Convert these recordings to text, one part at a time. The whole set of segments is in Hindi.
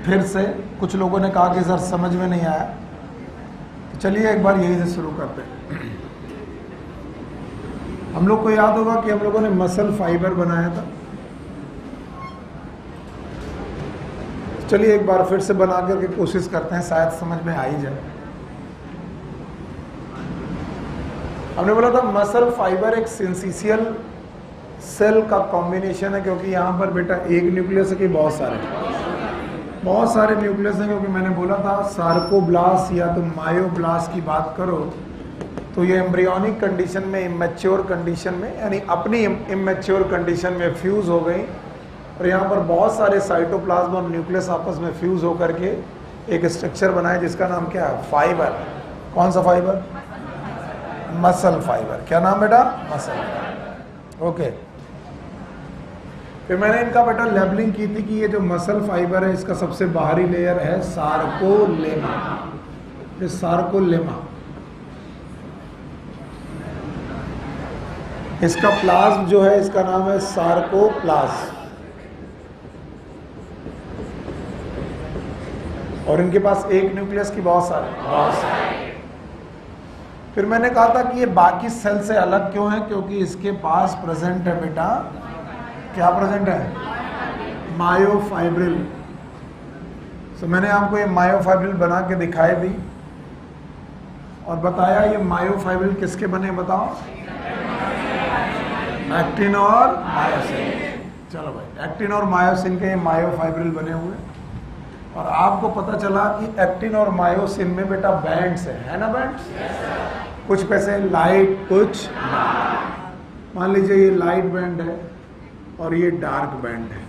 फिर से कुछ लोगों ने कहा कि सर समझ में नहीं आया, तो चलिए एक बार यही से शुरू करते हैं। हम लोग को याद होगा कि हम लोगों ने मसल फाइबर बनाया था। चलिए एक बार फिर से बना करके कोशिश करते हैं, शायद समझ में आ ही जाए। हमने बोला था मसल फाइबर एक सिंथेसियल सेल का कॉम्बिनेशन है, क्योंकि यहाँ पर बेटा एक न्यूक्लियस है कि बहुत सारे न्यूक्लियस हैं, क्योंकि मैंने बोला था सार्कोब्लास्ट या तो मायोब्लास्ट की बात करो तो ये एम्ब्रियोनिक कंडीशन में, इमेच्योर कंडीशन में, यानी अपनी इमेच्योर कंडीशन में फ्यूज हो गई, और यहाँ पर बहुत सारे साइटोप्लाज्म और न्यूक्लियस आपस में फ्यूज होकर के एक स्ट्रक्चर बनाए जिसका नाम क्या है? फाइबर। कौन सा फाइबर? Muscle fibre. क्या नाम बेटा? मसल। ओके। फिर मैंने इनका बेटा लेबलिंग की थी कि ये जो मसल फाइबर है इसका सबसे बाहरी लेयर है सार्कोलेमा। ये सार्कोलेमा, इसका प्लाज्म जो है इसका नाम है सार्कोप्लाज्म, और इनके पास एक न्यूक्लियस की बहुत सारे। फिर मैंने कहा था कि ये बाकी सेल से अलग क्यों है, क्योंकि इसके पास प्रेजेंट है बेटा, क्या प्रेजेंट है? मायोफाइब्रिल। तो मैंने आपको ये मायोफाइब्रिल बना के दिखाई भी और बताया ये मायोफाइब्रिल किसके बने बताओ? एक्टिन और मायोसिन। चलो भाई, एक्टिन और मायोसिन के ये मायोफाइब्रिल बने हुए, और आपको पता चला कि एक्टिन और मायोसिन में बेटा बैंड्स है ना? बैंड्स कुछ पैसे लाइट, कुछ मान लीजिए ये लाइट बैंड है और ये डार्क बैंड है,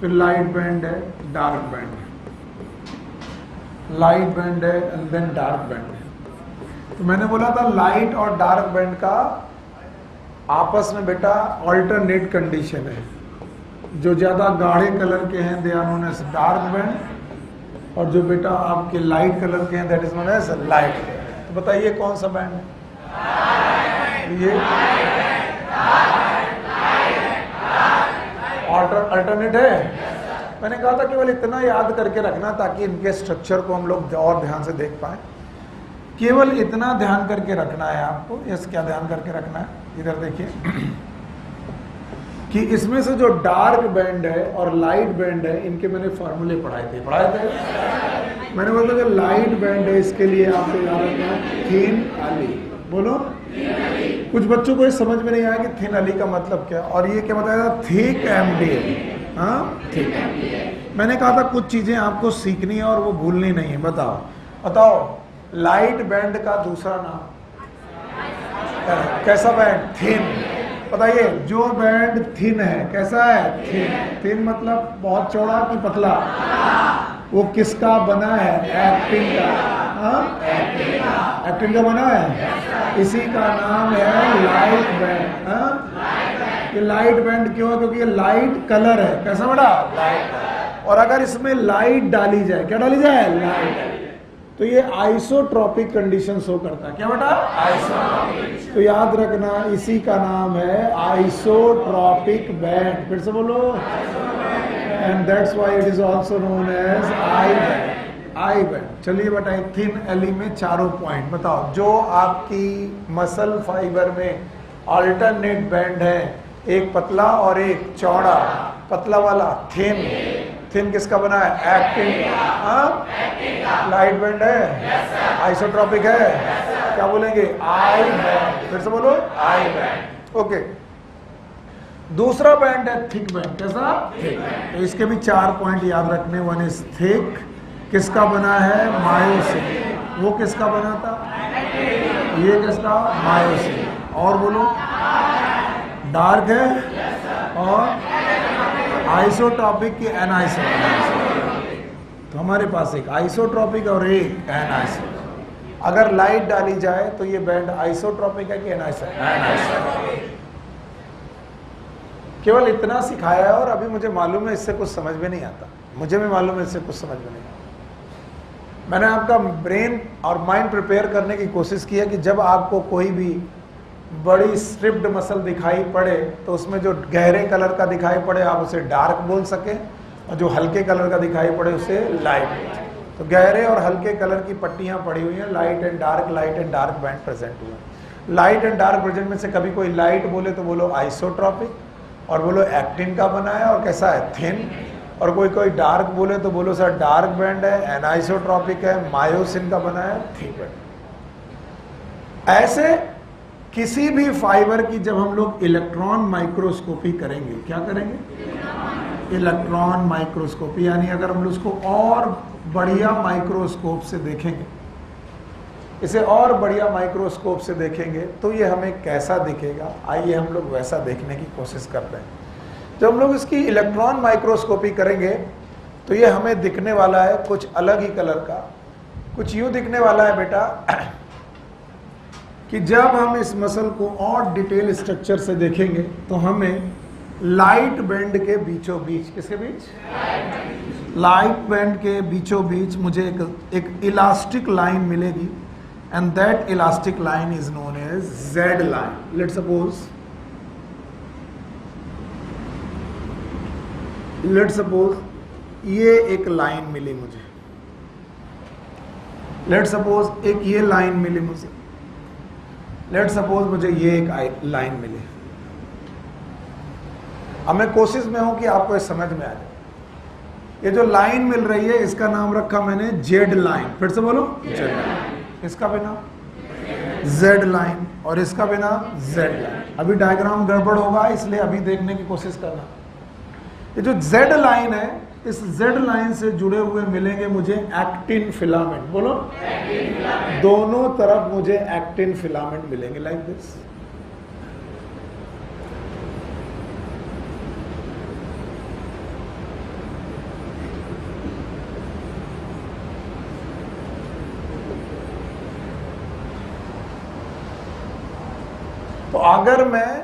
फिर लाइट बैंड है, डार्क बैंड है, लाइट बैंड है एंड देन डार्क बैंड है। तो मैंने बोला था लाइट और डार्क बैंड का आपस में बेटा ऑल्टरनेट कंडीशन है। जो ज्यादा गाढ़े कलर के हैं they are known as dark band, और जो बेटा आपके लाइट कलर के हैं that is known as light. तो बताइए कौन सा बैंड है ये? अल्टरनेट है। मैंने कहा था केवल इतना याद करके रखना ताकि इनके स्ट्रक्चर को हम लोग और ध्यान से देख पाए। केवल इतना ध्यान करके रखना है आपको। यस, क्या ध्यान करके रखना है? इधर देखिए कि इसमें से जो डार्क बैंड है और लाइट बैंड है इनके मैंने फॉर्मूले पढ़ाए थे। मैंने बोला जो लाइट बैंड है इसके लिए आपको याद रखना थिन अली। बोलो, कुछ बच्चों को ये समझ में नहीं आया कि थिन अली का मतलब क्या, और ये क्या बताया था? Thick MDL. हाँ, थिक। मैंने कहा था कुछ चीजें आपको सीखनी है और वो भूलनी नहीं है। बताओ लाइट बैंड का दूसरा नाम कैसा बैंड? थिन। बताइए जो बैंड थिन है कैसा है? थिन। थिन मतलब बहुत चौड़ा कि पतला? वो किसका बना है? एक्टिन का। एक्टिन का बना है, इसी का नाम है लाइट बैंड। ये लाइट बैंड क्यों है? क्योंकि ये लाइट कलर है। कैसा बेटा? लाइट। और अगर इसमें लाइट डाली जाए, क्या डाली जाए? लाइट, तो ये आइसोट्रॉपिक कंडीशन शो करता है। क्या बेटा? आइसोट्रॉपिक। तो याद रखना इसी का नाम है आइसोट्रॉपिक बैंड। फिर से बोलो। And that's why it is also known as I band. I band. चलिए बताइए थिन एली में चारों पॉइंट बताओ। जो आपकी मसल फाइबर में अल्टरनेट बैंड है, एक पतला और एक चौड़ा। पतला वाला थिन। थिन किसका बना है? एक्टिन। लाइट बैंड है, आइसोट्रॉपिक है, क्या बोलेंगे? I band. फिर से बोलो, आई बैंड। ओके। दूसरा बैंड है थिक बैंड। कैसा? थिक। तो इसके भी 4 पॉइंट याद रखने। वन इज थिक, किसका बना है? मायोसिन। वो किसका बना था? ये किसका? मायोसिन। और बोलो, डार्क है और आइसोट्रॉपिक की एनाइसोट्रॉपिक। तो हमारे पास एक आइसोट्रॉपिक और एक एनाइसोट्रॉपिक। अगर लाइट डाली जाए तो ये बैंड आइसोट्रॉपिक है कि एनाइसोट्रॉपिक? केवल इतना सिखाया है और अभी मुझे मालूम है इससे कुछ समझ में नहीं आता। मुझे भी मालूम है इससे कुछ समझ में नहीं आता। मैंने आपका ब्रेन और माइंड प्रिपेयर करने की कोशिश की है कि जब आपको कोई भी बड़ी स्ट्रिप्ड मसल दिखाई पड़े तो उसमें जो गहरे कलर का दिखाई पड़े आप उसे डार्क बोल सकें, और जो हल्के कलर का दिखाई पड़े उसे लाइट। तो गहरे और हल्के कलर की पट्टियां पड़ी हुई हैं, light and dark band present हुए हैं। लाइट एंड डार्क प्रेजेंट में से कभी कोई लाइट बोले तो बोलो आइसोट्रॉपिक, और बोलो एक्टिन का बना है और कैसा है, थिन। और कोई डार्क बोले तो बोलो सर डार्क बैंड है, एनाइसोट्रॉपिक है, मायोसिन का बना है, थिक बैंड। ऐसे किसी भी फाइबर की जब हम लोग इलेक्ट्रॉन माइक्रोस्कोपी करेंगे, क्या करेंगे, इलेक्ट्रॉन माइक्रोस्कोपी, यानी अगर हम लोग उसको और बढ़िया माइक्रोस्कोप से देखेंगे, इसे और बढ़िया माइक्रोस्कोप से देखेंगे तो ये हमें कैसा दिखेगा, आइए हम लोग वैसा देखने की कोशिश करते हैं। जब हम लोग इसकी इलेक्ट्रॉन माइक्रोस्कोपी करेंगे तो ये हमें दिखने वाला है कुछ अलग ही कलर का, कुछ यूं दिखने वाला है बेटा कि जब हम इस मसल को और डिटेल स्ट्रक्चर से देखेंगे तो हमें लाइट बैंड के बीचों बीच, किसके बीच, लाइट बैंड के बीचों बीच मुझे एक इलास्टिक लाइन मिलेगी, and that elastic line is known as Z line. Let's suppose ये एक लाइन मिली मुझे, लेट्स सपोज एक ये लाइन मिली मुझे, लेट्स सपोज मुझे ये एक लाइन मिली। अब मैं कोशिश में हूं कि आपको ये समझ में आ जाए। ये जो लाइन मिल रही है इसका नाम रखा मैंने जेड लाइन, फिर से बोलो जेड लाइन, इसका भी नाम जेड लाइन और इसका भी नाम जेड लाइन। अभी डायग्राम गड़बड़ होगा इसलिए अभी देखने की कोशिश करना। ये जो जेड लाइन है, इस जेड लाइन से जुड़े हुए मिलेंगे मुझे एक्टिन फिलामेंट, बोलो एक्टिन फिलामेंट। दोनों तरफ मुझे एक्टिन फिलामेंट मिलेंगे लाइक दिस। तो अगर मैं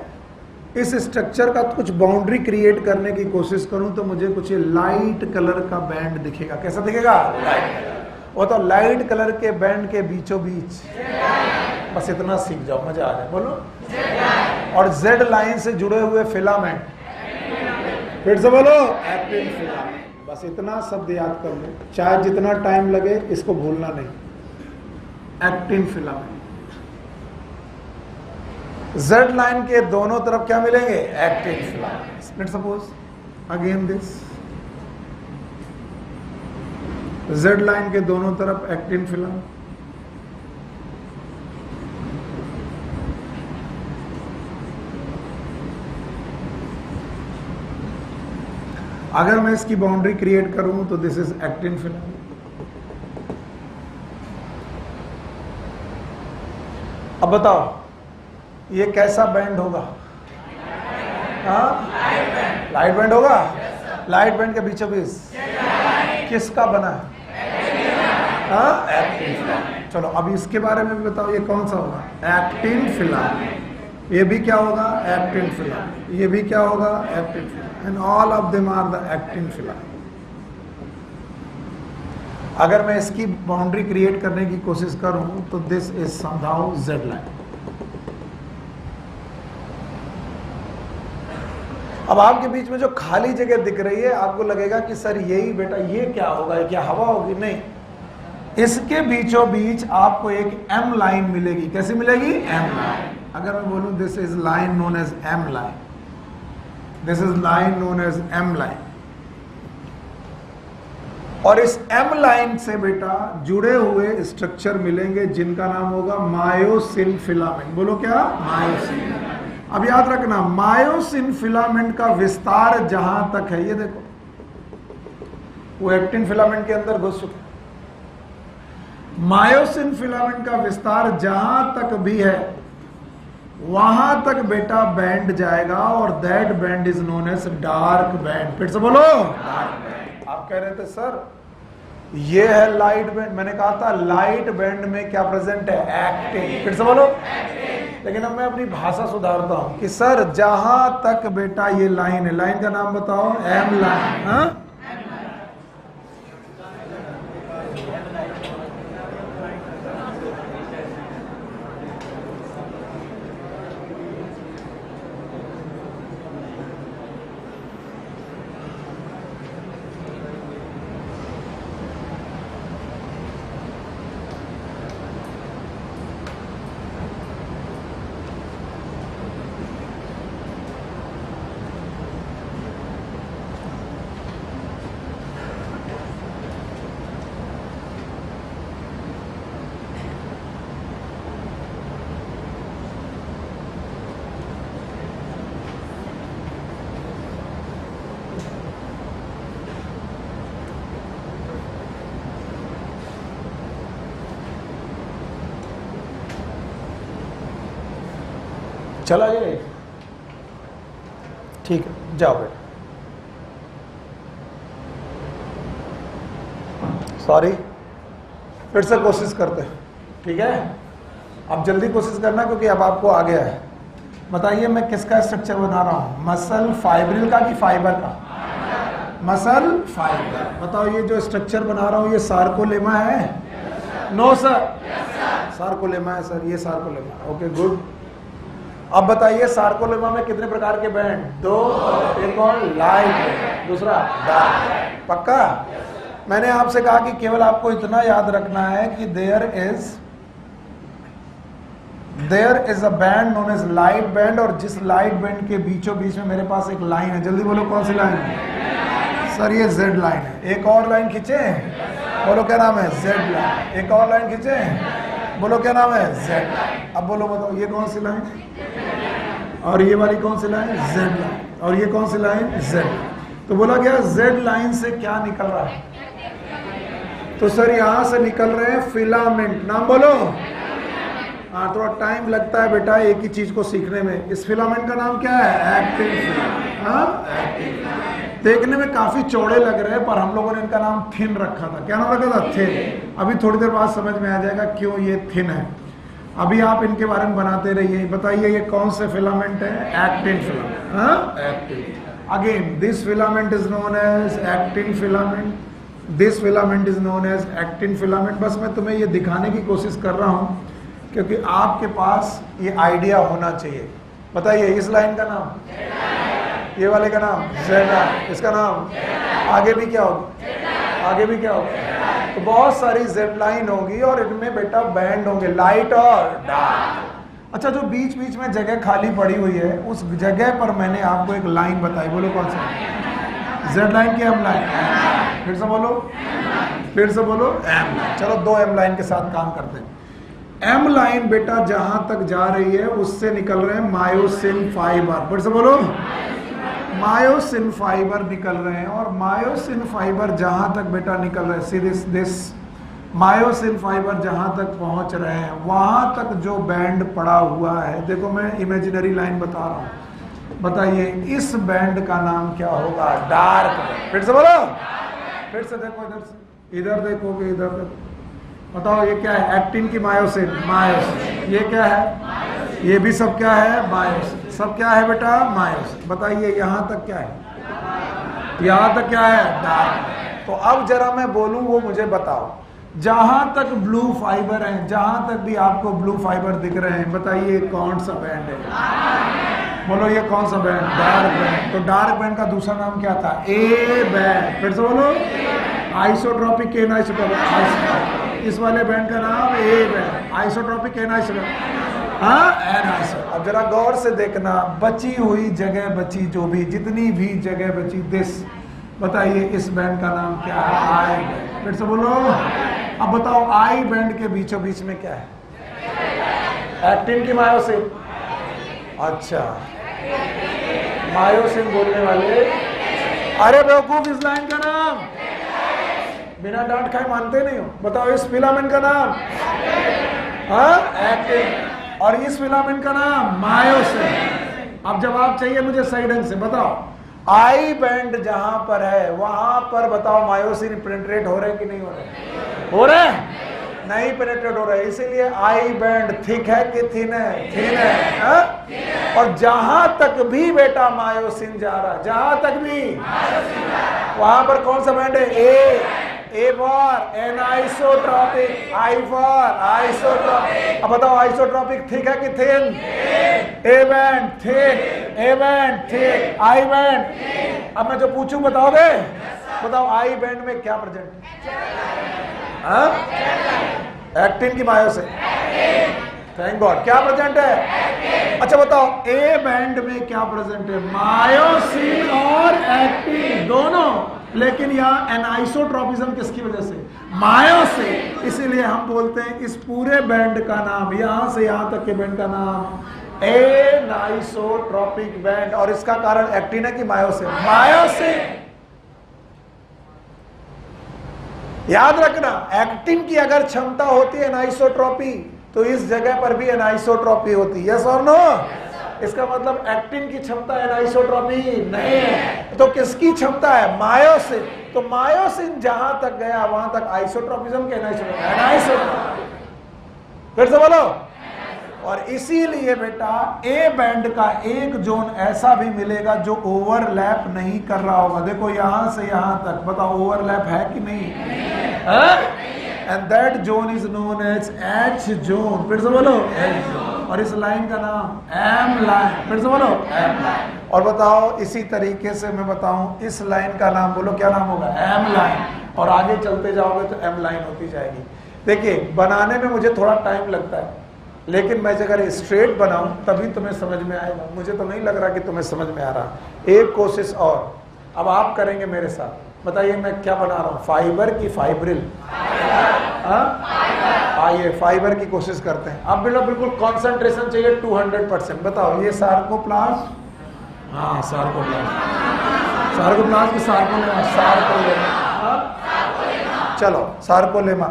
इस स्ट्रक्चर का कुछ बाउंड्री क्रिएट करने की कोशिश करूं तो मुझे कुछ लाइट कलर का बैंड दिखेगा। कैसा दिखेगा, लाइट कलर। वो तो लाइट कलर के बैंड के बीचों बीच, बस इतना सीख जाओ, मजा आ जाए, बोलो। और जेड लाइन से जुड़े हुए फिलामेंट, फिर से बोलो एक्टिन फिलामेंट। बस इतना शब्द याद कर लो, चाहे जितना टाइम लगे, इसको भूलना नहीं। एक्टिन फिलामेंट, जेड लाइन के दोनों तरफ क्या मिलेंगे, actin filaments. Let's suppose again this, Z line के दोनों तरफ एक्टिन फिलामेंट। अगर मैं इसकी बाउंड्री क्रिएट करूं तो दिस इज एक्टिन फिलामेंट। अब बताओ ये कैसा बैंड होगा, हाँ लाइट बैंड होगा। लाइट बैंड के बीचों बीच किसका बना है, हाँ एक्टिन फिलामेंट। चलो अब इसके बारे में भी बताओ, ये कौन सा होगा, एक्टिन फिलामेंट। ये भी क्या होगा, एक्टिन फिलामेंट। ये भी क्या होगा, actin filament. And all of them are the actin filament. अगर मैं इसकी बाउंड्री क्रिएट करने की कोशिश करूं तो this is somehow Z line. अब आपके बीच में जो खाली जगह दिख रही है, आपको लगेगा कि सर यही बेटा ये क्या होगा, क्या हवा होगी, नहीं। इसके बीचों बीच आपको एक एम लाइन मिलेगी। कैसी मिलेगी, एम लाइन। अगर मैं बोलूं this is line known as M line, this is line known as M line. और इस एम लाइन से बेटा जुड़े हुए स्ट्रक्चर मिलेंगे जिनका नाम होगा मायोसिन फिलामेंट। बोलो क्या, मायोसिन। अब याद रखना, मायोसिन फिलामेंट का विस्तार जहां तक है, ये देखो वो एक्टिन फिलामेंट के अंदर घुस चुके। मायोसिन फिलामेंट का विस्तार जहां तक भी है वहां तक बेटा बैंड जाएगा और that band is known as dark band. फिर से बोलो डार्क बैंड। आप कह रहे थे सर ये है लाइट बैंड, मैंने कहा था लाइट बैंड में क्या प्रेजेंट है, एक्टिन। फिर से बोलो, लेकिन अब मैं अपनी भाषा सुधारता हूं कि सर जहां तक बेटा ये लाइन है, लाइन का नाम बताओ, एम लाइन। हाँ चला ये, ठीक है, जाओ बेटा। सॉरी, फिर से कोशिश करते हैं, ठीक है। अब जल्दी कोशिश करना क्योंकि अब आपको आ गया है। बताइए मैं किसका स्ट्रक्चर बना रहा हूं, मसल फाइब्रिल का कि फाइबर का? Muscle fibre. बताओ ये जो स्ट्रक्चर बना रहा हूं ये सार्कोलेमा है? नो सर, सार्कोलेमा है सर, ये सार्कोलेमा। Okay good. अब बताइए सार्कोलेमा में कितने प्रकार के बैंड? 2। एक और लाइट, दूसरा डार्क। पक्का? मैंने आपसे कहा कि केवल आपको इतना याद रखना है कि there is a band known as light band, और जिस लाइट बैंड के बीचों बीच में मेरे पास एक लाइन है। जल्दी बोलो कौन सी लाइन? सर ये जेड लाइन है। एक और लाइन खींचे, बोलो क्या नाम है? Z line. एक और लाइन खींचे, बोलो क्या नाम है? Z line. अब बोलो बताओ ये कौन सी लाइन, और ये वाली कौन सी लाइन? Z line. और ये कौन सी लाइन? जेड। तो बोला गया जेड लाइन से क्या निकल रहा है? तो सर यहां से निकल रहे हैं फिलामेंट। नाम बोलो। हाँ, थोड़ा टाइम लगता है बेटा एक ही चीज को सीखने में। इस फिलामेंट का नाम क्या है? Actin filament. हाँ, देखने में काफी चौड़े लग रहे हैं पर हम लोगों ने इनका नाम थिन रखा था। क्या नाम रखा था? थिन। अभी थोड़ी देर बाद समझ में आ जाएगा क्यों ये थिन है। अभी आप इनके बारे में बनाते रहिए। बताइए ये कौन से फिलामेंट है? Actin filament. हाँ, actin. Again this filament is known as actin filament, this filament is known as actin filament. बस मैं तुम्हें ये दिखाने की कोशिश कर रहा हूं क्योंकि आपके पास ये आइडिया होना चाहिए। बताइए इस लाइन का नाम, ये वाले का नाम जेड लाइन, इसका नाम आगे भी क्या होगा? आगे भी क्या होगा? तो बहुत सारी जेड लाइन होगी और इनमें बेटा बैंड होंगे, लाइट और डार्क। अच्छा, जो बीच बीच में जगह खाली पड़ी हुई है उस जगह पर मैंने आपको एक लाइन बताई। बोलो कौन सा? जेड लाइन की एम लाइन। फिर से बोलो, फिर से बोलो, एम लाइन। चलो 2 एम लाइन के साथ काम करते हैं। एम लाइन बेटा जहां तक जा रही है उससे निकल रहे हैं मायोसिन फाइबर। फिर से बोलो, मायोसिन फाइबर निकल रहे हैं। और मायोसिन फाइबर जहां तक बेटा निकल रहे हैं, सी दिस मायोसिन फाइबर जहां तक पहुंच रहे हैं वहां तक जो बैंड पड़ा हुआ है, देखो मैं इमेजिनरी लाइन बता रहा हूं। बताइए इस बैंड का नाम क्या होगा? डार्क। फिर से बोलो, फिर से देखो, इधर से इधर देखोगे, इधर देखो। बताओ ये क्या है? एक्टिन की मायोसिन, मायोसिन। ये क्या है? ये भी सब क्या है? मायोसिन। सब क्या है बेटा? मायोसिन। बताइए यहां तक क्या है? यहां तक क्या है? डार्क। तो अब जरा मैं बोलूं वो मुझे बताओ। जहां तक ब्लू फाइबर है, जहां तक भी आपको ब्लू फाइबर दिख रहे हैं, बताइए कौन सा बैंड है? बोलो ये कौन सा बैंड? Dark band. तो डार्क बैंड का दूसरा नाम क्या था? A band. फिर से बोलो, आइसोट्रोपिक के आइसोट्रोपिक। इस वाले बैंड का नाम ए बैंड, आइसोट्रोपिक एनाइसोट्रोपिक। हाँ, एनाइसोट्रोपिक। अब जरा गौर से देखना, बची हुई जगह बची, जो भी जितनी भी जगह बची, दिस। बताइए इस बैंड का नाम क्या है? I band. फिर से बोलो। अब बताओ आई बैंड के बीचों बीच में क्या है? एक्टिन की मायोसिन। अच्छा, मायोसिन बोलने वाले। अरे बेवकूफ, इस लाइन का नाम बिना डांट खाए मानते नहीं हो। बताओ इस फिलामेंट का नाम? हाँ, एक्टिन। और इस फिलामेंट का नाम? मायोसिन। अब जवाब चाहिए मुझे सही ढंग से। बताओ आई बैंड जहां पर है वहां पर बताओ मायोसिन पेनिट्रेट हो रहे कि नहीं हो रहे? हो रहे? नहीं पेनिट्रेट हो रहे। इसीलिए आई बैंड थिक है कि थिन है? थिन है। हा? और जहां तक भी बेटा मायोसिन जा रहा, जहां तक भी वहां पर कौन सा बैंड है? A for anisotropic, I for isotropic. अब बताओ आइसोट्रोपिक थिक है कि thin? A band thick, A band thick, I band. अब मैं जो पूछूं बताओगे? बताओ आई बैंड में क्या प्रेजेंट है? एक्टिन की मायोसिन। Thank God. क्या प्रेजेंट है? अच्छा बताओ ए बैंड में क्या प्रेजेंट है? मायोसिन और एक्टिन दोनों। लेकिन यहाँ एनाइसोट्रोपिज्म किसकी वजह से? मायोसिन। इसीलिए हम बोलते हैं इस पूरे बैंड का नाम, यहां से यहां तक के बैंड का नाम एनाइसोट्रोपिक बैंड। और इसका कारण एक्टिन है कि मायोसिन? मायोसिन। याद रखना, एक्टिन की अगर क्षमता होती है एनाइसोट्रोपी तो इस जगह पर भी एनाइसोट्रोपी होती है। यस और नो? इसका मतलब एक्टिन की क्षमता एनाइसोट्रॉपी नहीं है, तो किसकी क्षमता है? मायोसिन। तो मायोसिन जहां तक गया वहां तक आइसोट्रॉपिज्म के एनाइसोट्रॉपी। फिर से बोलो। और इसीलिए बेटा ए बैंड का एक जोन ऐसा भी मिलेगा जो ओवरलैप नहीं कर रहा होगा। देखो यहां से यहां तक, बताओ ओवरलैप है कि नहीं? And that zone is known as H zone. फिर से बोलो एच जोन। और इस लाइन का नाम एम लाइन। फिर से बोलो एम लाइन। और बताओ इसी तरीके से मैं बताऊं, इस लाइन का नाम बोलो, क्या नाम होगा? M line. और आगे चलते जाओगे तो एम लाइन होती जाएगी। देखिए बनाने में मुझे थोड़ा टाइम लगता है, लेकिन मैं अगर स्ट्रेट बनाऊं तभी तुम्हें समझ में आएगा। मुझे तो नहीं लग रहा कि तुम्हें समझ में आ रहा। एक कोशिश और अब आप करेंगे मेरे साथ। बताइए मैं क्या बना रहा हूं? फाइबर की फाइब्रिल। आइए फाइबर की कोशिश करते हैं। अब बिल्कुल कंसंट्रेशन चाहिए 200%। बताओ ये सार्कोप्लास्ट, हाँ सार्कोप्लास्ट, सार्कोप्लास्ट की सार्कोलेमा, सार्कोलेमा। चलो सार्कोलेमा,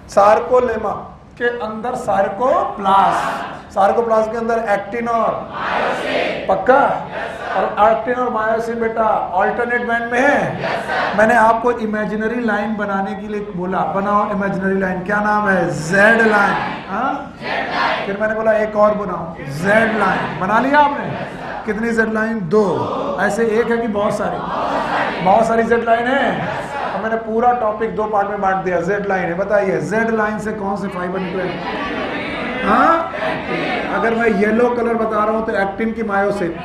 सार्कोलेमा के अंदर सार्कोप्लास्ट, सार्कोप्लास्ट के अंदर एक्टिन और पक्का। और एक्टिन और मायोसिन बेटा अल्टरनेट बैंड में है। मैंने आपको इमेजिनरी लाइन बनाने के लिए बोला, बनाओ इमेजिनरी लाइन। क्या नाम है? Z line. फिर मैंने बोला एक और बनाओ, जेड लाइन। बना लिया आपने? कितनी जेड लाइन? 2। ऐसे एक है कि बहुत सारी? बहुत सारी जेड लाइन है। और मैंने पूरा टॉपिक 2 पार्ट में बांट दिया। जेड लाइन है, बताइए जेड लाइन से कौन से फाइबर निकले? हाँ, अगर मैं येलो कलर बता रहा हूं तो एक्टिन की मायोसिन।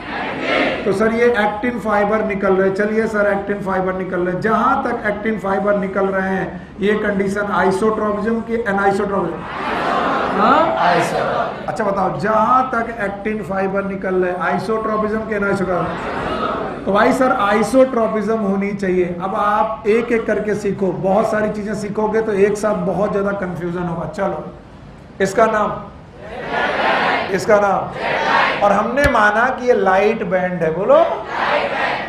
तो सर ये एक्टिन फाइबर निकल रहे। चलिए सर एक्टिन फाइबर निकल रहे। जहां तक एक्टिन फाइबर निकल रहे हैं ये कंडीशन आइसोट्रोपिज्म की एनाइसोट्रोपिज्म। हाँ अच्छा बताओ, जहां तक एक्टिन फाइबर निकल रहे आइसोट्रोपिज्म के एनाइसोट्रोपिज्म। तो भाई सर आइसोट्रोपिज्म होनी चाहिए। अब आप एक एक करके सीखो, बहुत सारी चीजें सीखोगे तो एक साथ बहुत ज्यादा कंफ्यूजन होगा। चलो इसका नाम, इसका नाम। और हमने माना कि ये लाइट बैंड है। बोलो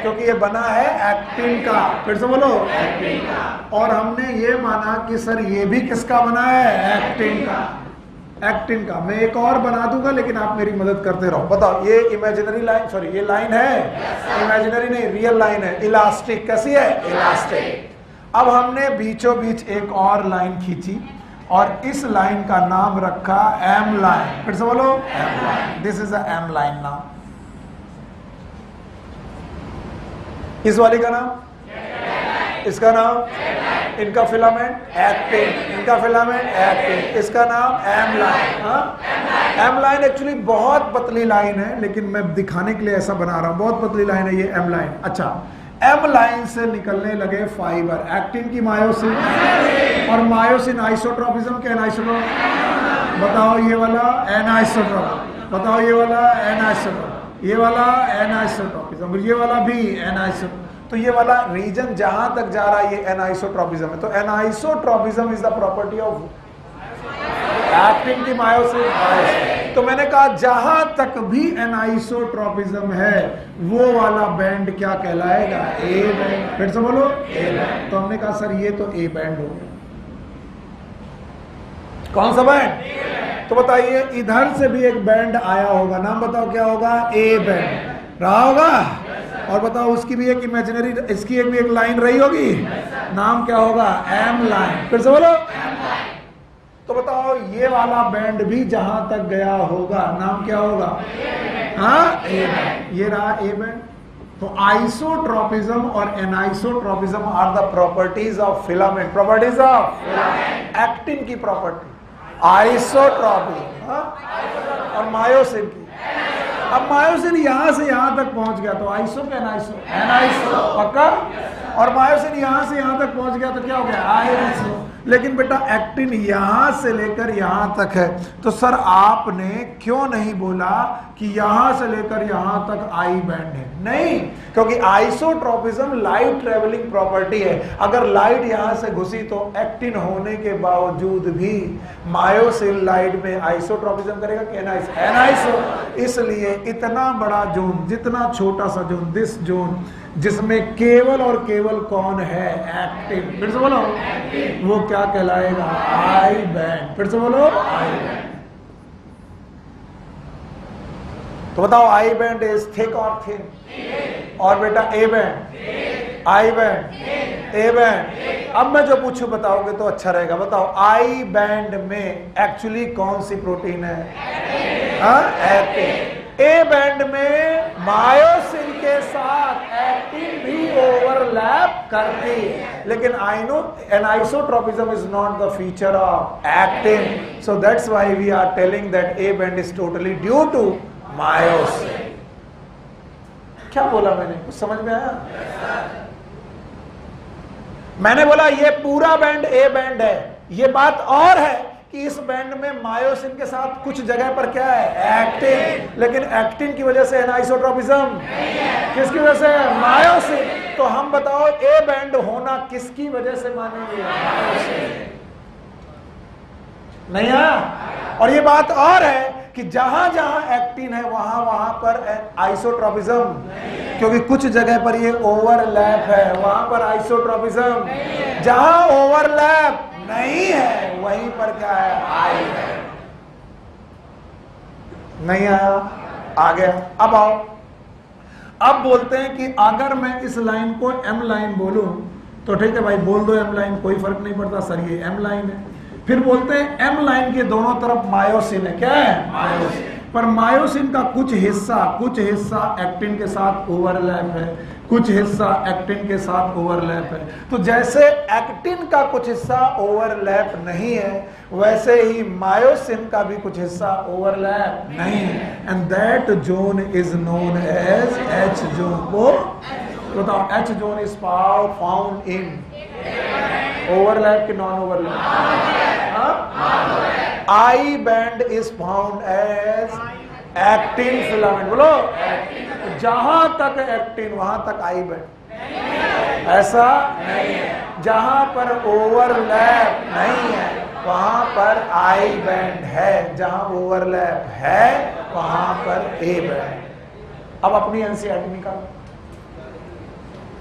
क्योंकि ये बना है एक्टिन का। फिर से बोलो एक्टिन का। और हमने ये माना कि सर ये भी किसका बना है? एक्टिन का, एक्टिन का। मैं एक और बना दूंगा लेकिन आप मेरी मदद करते रहो। बताओ ये इमेजिनरी लाइन, सॉरी ये लाइन है इमेजिनरी नहीं, रियल लाइन है। इलास्टिक कैसी है? इलास्टिक। अब हमने बीचों बीच एक और लाइन खींची और इस लाइन का नाम रखा एम लाइन। फिर से बोलो M line. This is a M line now. इस वाली का नाम, इसका नाम, इनका फिलामेंट एक्टिन, इनका फिलामेंट एक्टिन, इसका नाम M line. M line actually बहुत पतली लाइन है लेकिन मैं दिखाने के लिए ऐसा बना रहा हूं। बहुत पतली लाइन है ये एम लाइन। अच्छा, एम लाइन से निकलने लगे फाइबर, एक्टिन की मायोसिन और मायोसिन आइसोट्रोपिज्म के एनाइसोट्रोप। बताओ ये वाला एनाइसोट्रोप, बताओ ये वाला एनाइसोट्रोप, ये वाला एनाइसोट्रोपिज्म, ये वाला भी एनाइसोट्रोप। तो ये वाला रीजन जहां तक जा रहा है ये एनाइसोट्रोपिज्म है। तो anisotropism is the property of actin की मायोसिन। तो मैंने कहा जहां तक भी एनाइसोट्रोपिज्म है वो वाला बैंड क्या कहलाएगा? A band. फिर से बोलो ए बैंड। तो हमने कहा सर ये तो ए बैंड हो गया। कौन सा बैंड? तो बताइए इधर से भी एक बैंड आया होगा, नाम बताओ क्या होगा? ए बैंड रहा होगा। और बताओ उसकी भी एक इमेजिनरी, इसकी एक भी एक लाइन रही होगी, नाम क्या होगा? M line. फिर से बोलो। तो बताओ ये वाला बैंड भी जहां तक गया होगा नाम क्या होगा? हाँ ए बैंड। ये रहा ए बैंड। तो आइसोट्रोपिज्म और anisotropism are the properties of filament. Properties of actin की प्रॉपर्टी आइसोट्रोपिज्म और मायोसिन की। अब मायोसिन यहां से यहां तक पहुंच गया तो आइसो पे एनाइसो, एनाइसो पक्का। और मायोसिन यहां से यहां तक पहुंच गया तो क्या हो गया? आइसो। लेकिन बेटा एक्टिन यहां से लेकर यहां तक है तो सर आपने क्यों नहीं बोला कि यहां से लेकर यहां तक आई बैंड है? नहीं, क्योंकि आइसोट्रोपिज्म लाइट ट्रेवलिंग प्रॉपर्टी है। अगर लाइट यहां से घुसी तो एक्टिन होने के बावजूद भी मायोसिन लाइट में आइसोट्रोपिज्म करेगा कि एनाइसो। इसलिए इतना बड़ा जोन, जितना छोटा सा जोन, दिस जोन जिसमें केवल और केवल कौन है? एक्टिन। फिर से बोलो वो क्या कहलाएगा? I band. फिर से बोलो आई बैंड। तो बताओ आई बैंड इज थिक और थिन, और बेटा A band, I band, A band. अब मैं जो पूछूं बताओगे तो अच्छा रहेगा। बताओ आई बैंड में एक्चुअली कौन सी प्रोटीन है? एक्टिन। ए बैंड में मायोसिन के साथ एक्टिन भी ओवरलैप करती है, लेकिन I know anisotropism is not the feature of actin, so that's why we are telling that A band is totally due to myosin. क्या बोला मैंने, कुछ समझ में आया? मैंने बोला ये पूरा बैंड ए बैंड है, ये बात और है कि इस बैंड में मायोसिन के साथ कुछ जगह पर क्या है? एक्टिन, लेकिन एक्टिन की वजह से एनाइसोट्रोपिज्म किसकी वजह से? मायोसिन। तो हम बताओ ए बैंड होना किसकी वजह से मानेंगे? मायोसिन। नहीं आया? और ये बात और है कि जहां जहां एक्टिन है वहां वहां पर आइसोट्रोपिज्म, क्योंकि कुछ जगह पर ये ओवरलैप है, वहां पर आइसोट्रोपिज्म। जहां ओवरलैप नहीं है वहीं पर क्या है? आई है। नहीं आया? आ गया। अब आओ, अब बोलते हैं कि अगर मैं इस लाइन को एम लाइन बोलूं तो ठीक है भाई, बोल दो एम लाइन, कोई फर्क नहीं पड़ता सर, ये एम लाइन है। फिर बोलते हैं एम लाइन के दोनों तरफ मायोसिन है। क्या है? मायोसिन। पर मायोसिन का कुछ हिस्सा एक्टिन के साथ ओवरलैप है, कुछ हिस्सा एक्टिन के साथ ओवरलैप है। तो जैसे एक्टिन का कुछ हिस्सा ओवरलैप नहीं है, वैसे ही मायोसिन का भी कुछ हिस्सा ओवरलैप नहीं है, and that zone is known as H zone. वो बताओ, H zone is found in overlap की non overlap? I band is found as actin filament. बोलो, जहां तक एक्टिन वहां तक आई बैंड, ऐसा नहीं है। जहां पर ओवरलैप नहीं है वहां पर आई बैंड है, जहां ओवरलैप है वहां पर ए बैंड। अब अपनी एनसीईआरटी निकालो,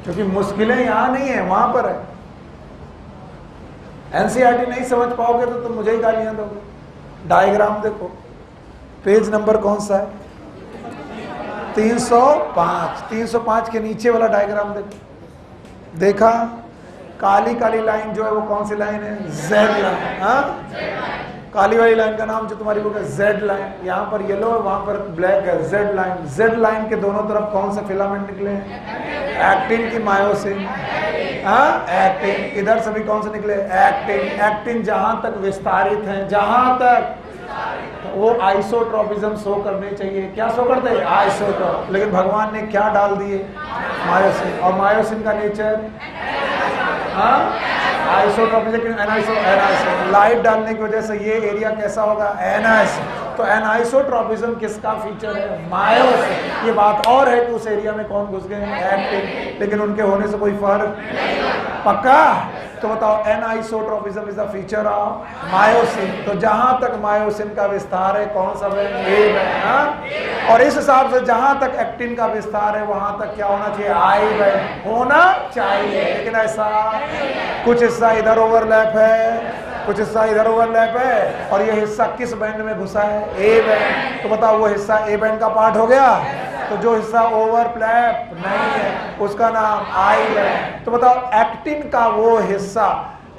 क्योंकि मुश्किलें यहां नहीं है, वहां पर है। एनसीईआरटी नहीं समझ पाओगे तो तुम मुझे ही गालियां दोगे। डायग्राम देखो, पेज नंबर कौन सा है? 305। 305 के नीचे वाला डायग्राम देखो। देखा? काली काली लाइन जो है वो कौन सी लाइन है? Z line. हाँ, काली वाली लाइन का नाम जो तुम्हारी बुक है जेड लाइन। यहाँ पर येलो है, वहां पर ब्लैक है, जेड लाइन। जेड लाइन के दोनों तरफ कौन से फिलामेंट निकले हैं? एक्टिन की मायोसिन। एक्टिन। इधर सभी कौन से निकले? एक्टिन। एक्टिन जहां तक विस्तारित है, जहां तक वो आइसोट्रोपिज्म शो करने चाहिए। क्या शो करते हैं? आइसोट्रोप। लेकिन भगवान ने क्या डाल दिए? मायोसिन। और मायोसिन का नेचर आइसोट्रोपिज्म, लेकिन एनाइसो लाइट डालने की वजह से ये एरिया कैसा होगा? एनाइसो। तो एनाइसोट्रोपिज्म किसका फीचर है? मायोसिन। ये बात और है कि उस एरिया में कौन घुस गए? एक्टिन। लेकिन उनके होने से कोई फर्क पक्का? तो बताओ, anisotropism is the feature of myosin. तो जहां तक मायोसिन का विस्तार है कौन सा बैंड? A band. और इस हिसाब से जहां तक एक्टिन का विस्तार है वहां तक क्या होना चाहिए? आई बैंड होना चाहिए। लेकिन ऐसा कुछ हिस्सा इधर ओवरलैप है, कुछ हिस्सा इधर ओवरलैप है, और ये हिस्सा किस बैंड में घुसा है? A band. तो बताओ, वो हिस्सा ए बैंड का पार्ट हो गया। तो जो हिस्सा ओवरलैप नहीं है उसका नाम आई बैंड। तो बताओ, एक्टिन का वो हिस्सा,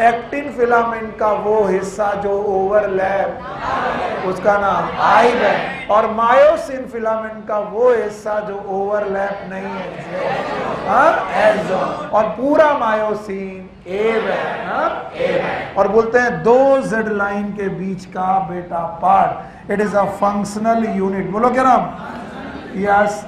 एक्टिन फिलामेंट का वो हिस्सा जो ओवरलैप, उसका नाम आई बैंड। और मायोसिन फिलामेंट का वो हिस्सा जो ओवरलैप नहीं है, एच जोन। और पूरा myosin A band, A band. और बोलते हैं दो जेड लाइन के बीच का बेटा part, it is a functional unit. बोलो क्या नाम? यस,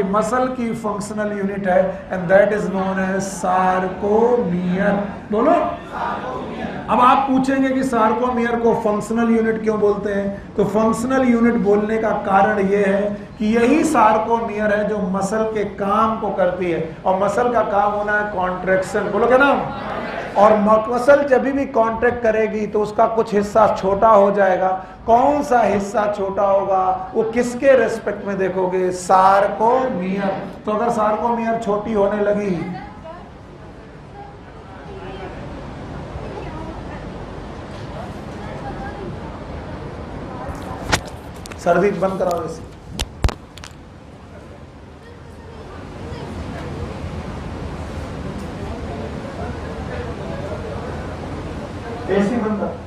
मसल की फंक्शनल यूनिट है, and that is known as sarcomere. बोलो। अब आप पूछेंगे कि सार्कोमियर को फंक्शनल यूनिट क्यों बोलते हैं? तो फंक्शनल यूनिट बोलने का कारण यह है कि यही सार्कोमियर है जो मसल के काम को करती है, और मसल का काम होना है कॉन्ट्रैक्शन। बोलो क्या नाम? और मसल जब भी कॉन्ट्रैक्ट करेगी तो उसका कुछ हिस्सा छोटा हो जाएगा। कौन सा हिस्सा छोटा होगा? वो किसके रेस्पेक्ट में देखोगे? सार्कोमियर। तो अगर सार्कोमियर छोटी होने लगी सर्दी बंद कराओ इसे। एसी बंद कर।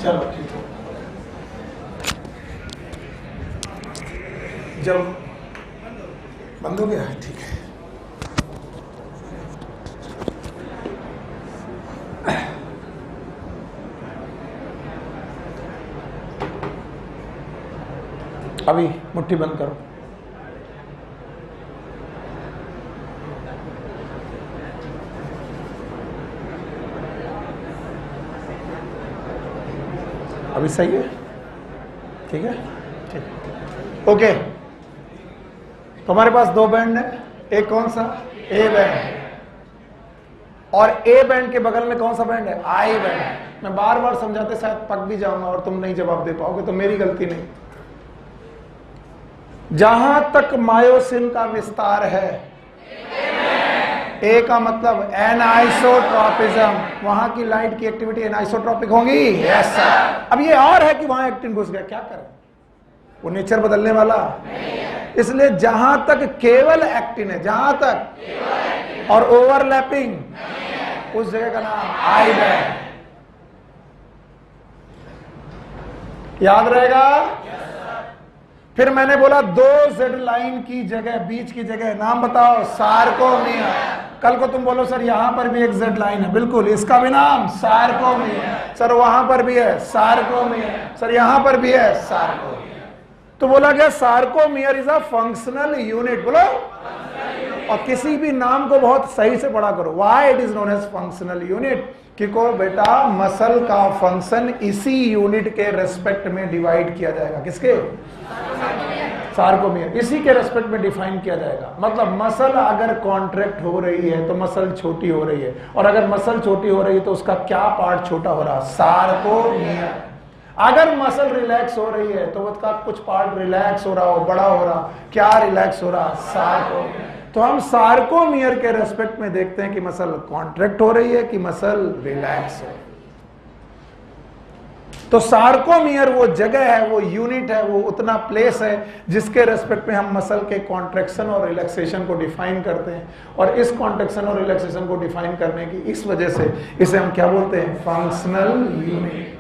चलो ठीक है। जब बंद हो गया ठीक है। अभी मुट्ठी बंद करो। अभी सही है? ठीक है, ठीक। ओके, तो हमारे पास दो बैंड है। एक कौन सा? A band. और ए बैंड के बगल में कौन सा बैंड है? I band. मैं बार बार समझाते शायद पक भी जाऊंगा और तुम नहीं जवाब दे पाओगे, तो मेरी गलती नहीं। जहां तक मायोसिन का विस्तार है, ए का मतलब एनाइसोट्रोपिज्म, वहां की लाइट की एक्टिविटी एनाइसोट्रोपिक होगी। Yes sir. अब ये और है कि वहां एक्टिन घुस गया, क्या करें? वो नेचर बदलने वाला नहीं है। इसलिए जहां तक केवल एक्टिन है, जहां तक और ओवरलैपिंग, उस जगह का नाम आई बैंड। याद रहेगा? फिर मैंने बोला दो जेड लाइन की जगह, बीच की जगह नाम बताओ, सार्कोमियर। कल को तुम बोलो सर यहां पर भी एक जेड लाइन है, बिल्कुल, इसका भी नाम सार्कोमियर। सर वहां पर भी है सार्कोमियर, सर यहां पर भी है सार्कोमियर। तो बोला गया sarcomere is a functional unit. बोलो, और किसी भी नाम को बहुत सही से पढ़ा करो। Why it is known as functional unit? क्योंकि बेटा मसल का फंक्शन इसी यूनिट के रेस्पेक्ट में डिवाइड किया जाएगा। किसके? सार्कोमियर, इसी के रेस्पेक्ट में डिफाइन किया जाएगा। मतलब मसल अगर कॉन्ट्रैक्ट हो रही है तो मसल छोटी हो रही है, और अगर मसल छोटी हो रही है तो उसका क्या पार्ट छोटा हो रहा? सार्कोमियर। अगर मसल रिलैक्स हो रही है तो उसका कुछ पार्ट रिलैक्स हो रहा हो, बड़ा हो रहा, क्या रिलैक्स हो रहा? सार्कोमियर। तो हम सार्कोमियर के रेस्पेक्ट में देखते हैं कि मसल कॉन्ट्रैक्ट हो रही है कि मसल रिलैक्स हो रही है। तो सार्कोमियर वो जगह है, वो यूनिट है, वो उतना प्लेस है जिसके रेस्पेक्ट में हम मसल के कॉन्ट्रैक्शन और रिलैक्सेशन को डिफाइन करते हैं। और इस कॉन्ट्रैक्शन और रिलैक्सेशन को डिफाइन करने की इस वजह से इसे हम क्या बोलते हैं? Functional unit.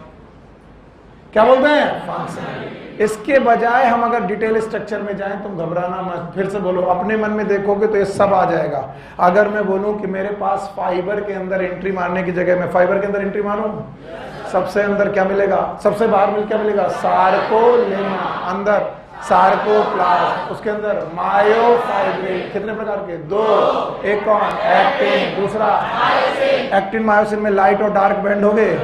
क्या बोलते हैं? फंक्शनल। इसके बजाय हम अगर डिटेल स्ट्रक्चर में जाएं, तुम घबराना मत, फिर से बोलो, अपने मन में देखोगे तो ये सब आ जाएगा। अगर मैं बोलूं कि मेरे पास फाइबर के अंदर एंट्री मारने की जगह मैं फाइबर के अंदर एंट्री मारूं, सबसे अंदर क्या मिलेगा? सबसे बाहर मिल क्या मिलेगा? सार्कोलेमा। अंदर सार्कोप्लाज्म, उसके अंदर मायोफाइब्रिल। कितने प्रकार के? दो। एक कौन? एक्टिन। दूसरा एक्टिन मायोसिन में लाइट और डार्क बैंड हो गए।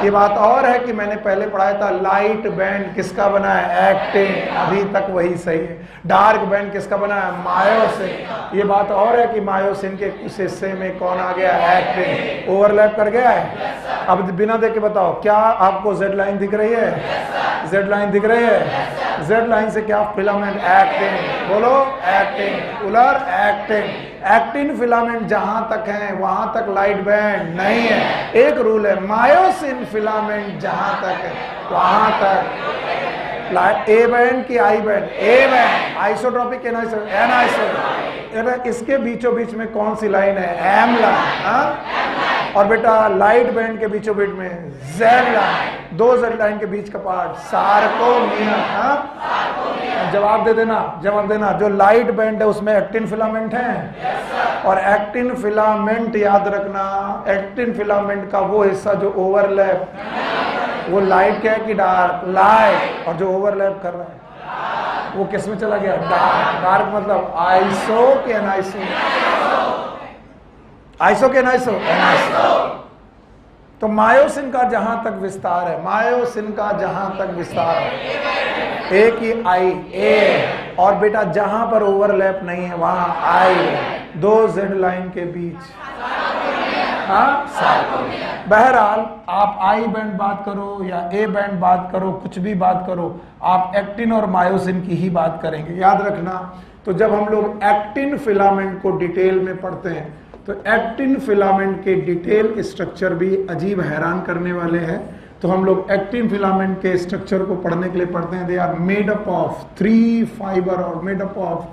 ये बात और है कि मैंने पहले पढ़ाया था लाइट बैंड किसका बना है? एक्टिन। अभी तक वही सही है। डार्क बैंड किसका बना है? मायोसिन। ये बात और है कि मायोसिन के कुछ हिस्से में कौन आ गया? एक्टिन। ओवरलैप कर गया है। अब बिना देख के बताओ, क्या आपको जेड लाइन दिख रही है? जेड लाइन दिख रही है? जेड लाइन से क्या फिलामेंट? एक्टिन। बोलो, एक्टिन। उलर एक्टिन। एक्टिन फिलामेंट जहां तक है वहां तक लाइट बैंड नहीं है। एक रूल है, मायोसिन फिलामेंट जहां तक है वहां तक ए बैंड की I band? A band. Isotropic anisotropic. इसके बीचों बीच में कौन सी लाइन है? M line. और बेटा लाइट बैंड के बीचों बीच में जेड लाइन। दो जेड लाइन के बीच का पार्ट सार्कोमियर। जवाब दे देना, जवाब देना। जो लाइट बैंड है उसमें एक्टिन फिलामेंट है। और एक्टिन फिलामेंट याद रखना, एक्टिन फिलामेंट का वो हिस्सा जो ओवरलैप, वो लाइट क्या है कि डार्क? लाइट। और जो ओवरलैप कर रहा है वो किस में चला गया? डार्क। डार्क मतलब आइसो के एनाइसो? आइसो के एनाइसो? तो मायोसिन का जहां तक विस्तार है, मायोसिन का जहां तक विस्तार है, ए की आई ए, और बेटा जहां पर ओवरलैप नहीं है वहां आई, दो जेड लाइन के बीच बहरहाल आप आई बैंड बात करो या ए बैंड बात करो, कुछ भी बात करो, आप एक्टिन और मायोसिन की ही बात करेंगे, याद रखना। तो जब हम लोग एक्टिन फिलामेंट को डिटेल में पढ़ते हैं तो एक्टिन फिलामेंट के डिटेल स्ट्रक्चर भी अजीब हैरान करने वाले हैं। तो हम लोग एक्टिन फिलामेंट के स्ट्रक्चर को पढ़ने के लिए पढ़ते हैं। They are made up of 3 fibre और मेड अप ऑफ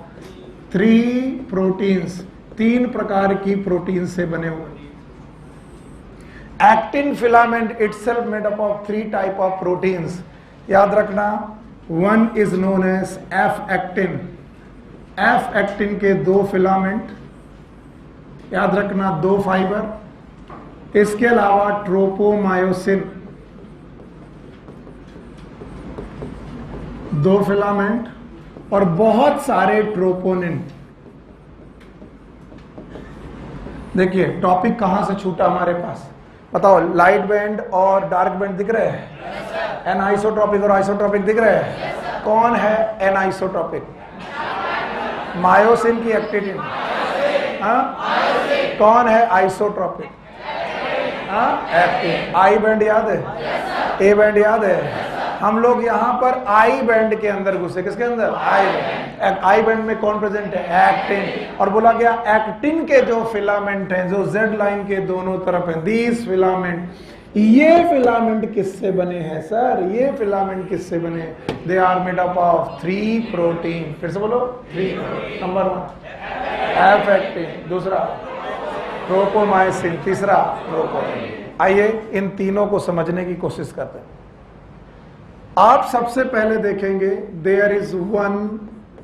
3 प्रोटीन्स, 3 प्रकार की प्रोटीन से बने हुए। Actin filament itself made up of 3 type of proteins, याद रखना। One is known as F actin, F actin के 2 फिलामेंट, याद रखना 2 फाइबर। इसके अलावा ट्रोपोमायोसिन 2 फिलामेंट और बहुत सारे ट्रोपोनिन। देखिए टॉपिक कहां से छूटा हमारे पास, बताओ। लाइट बैंड और डार्क बैंड दिख रहे हैं, एनआइसोट्रॉपिक और आइसोट्रॉपिक दिख रहे हैं। कौन है एनआइसोट्रॉपिक? मायोसिन की एक्टिनिन। कौन है आइसोट्रॉपिक? एक्टिन। आई बैंड याद है? ए बैंड याद है? हम लोग यहां पर आई बैंड के अंदर घुसे। किसके अंदर? आई बैंड। आई बैंड में कौन प्रेजेंट है? एक्टिन। और बोला गया एक्टिन के जो फिलामेंट हैं, जो जेड लाइन के दोनों तरफ हैं, दीज फिलामेंट, ये फिलामेंट किससे बने हैं सर? ये फिलामेंट किससे बने? They are made up of 3 protein. फिर से बोलो 3। नंबर 1 एफ एक्टिन, दूसरा ट्रोपोमायोसिन, तीसरा ट्रोपोनिन। आइए इन तीनों को समझने की कोशिश करते हैं। आप सबसे पहले देखेंगे there is one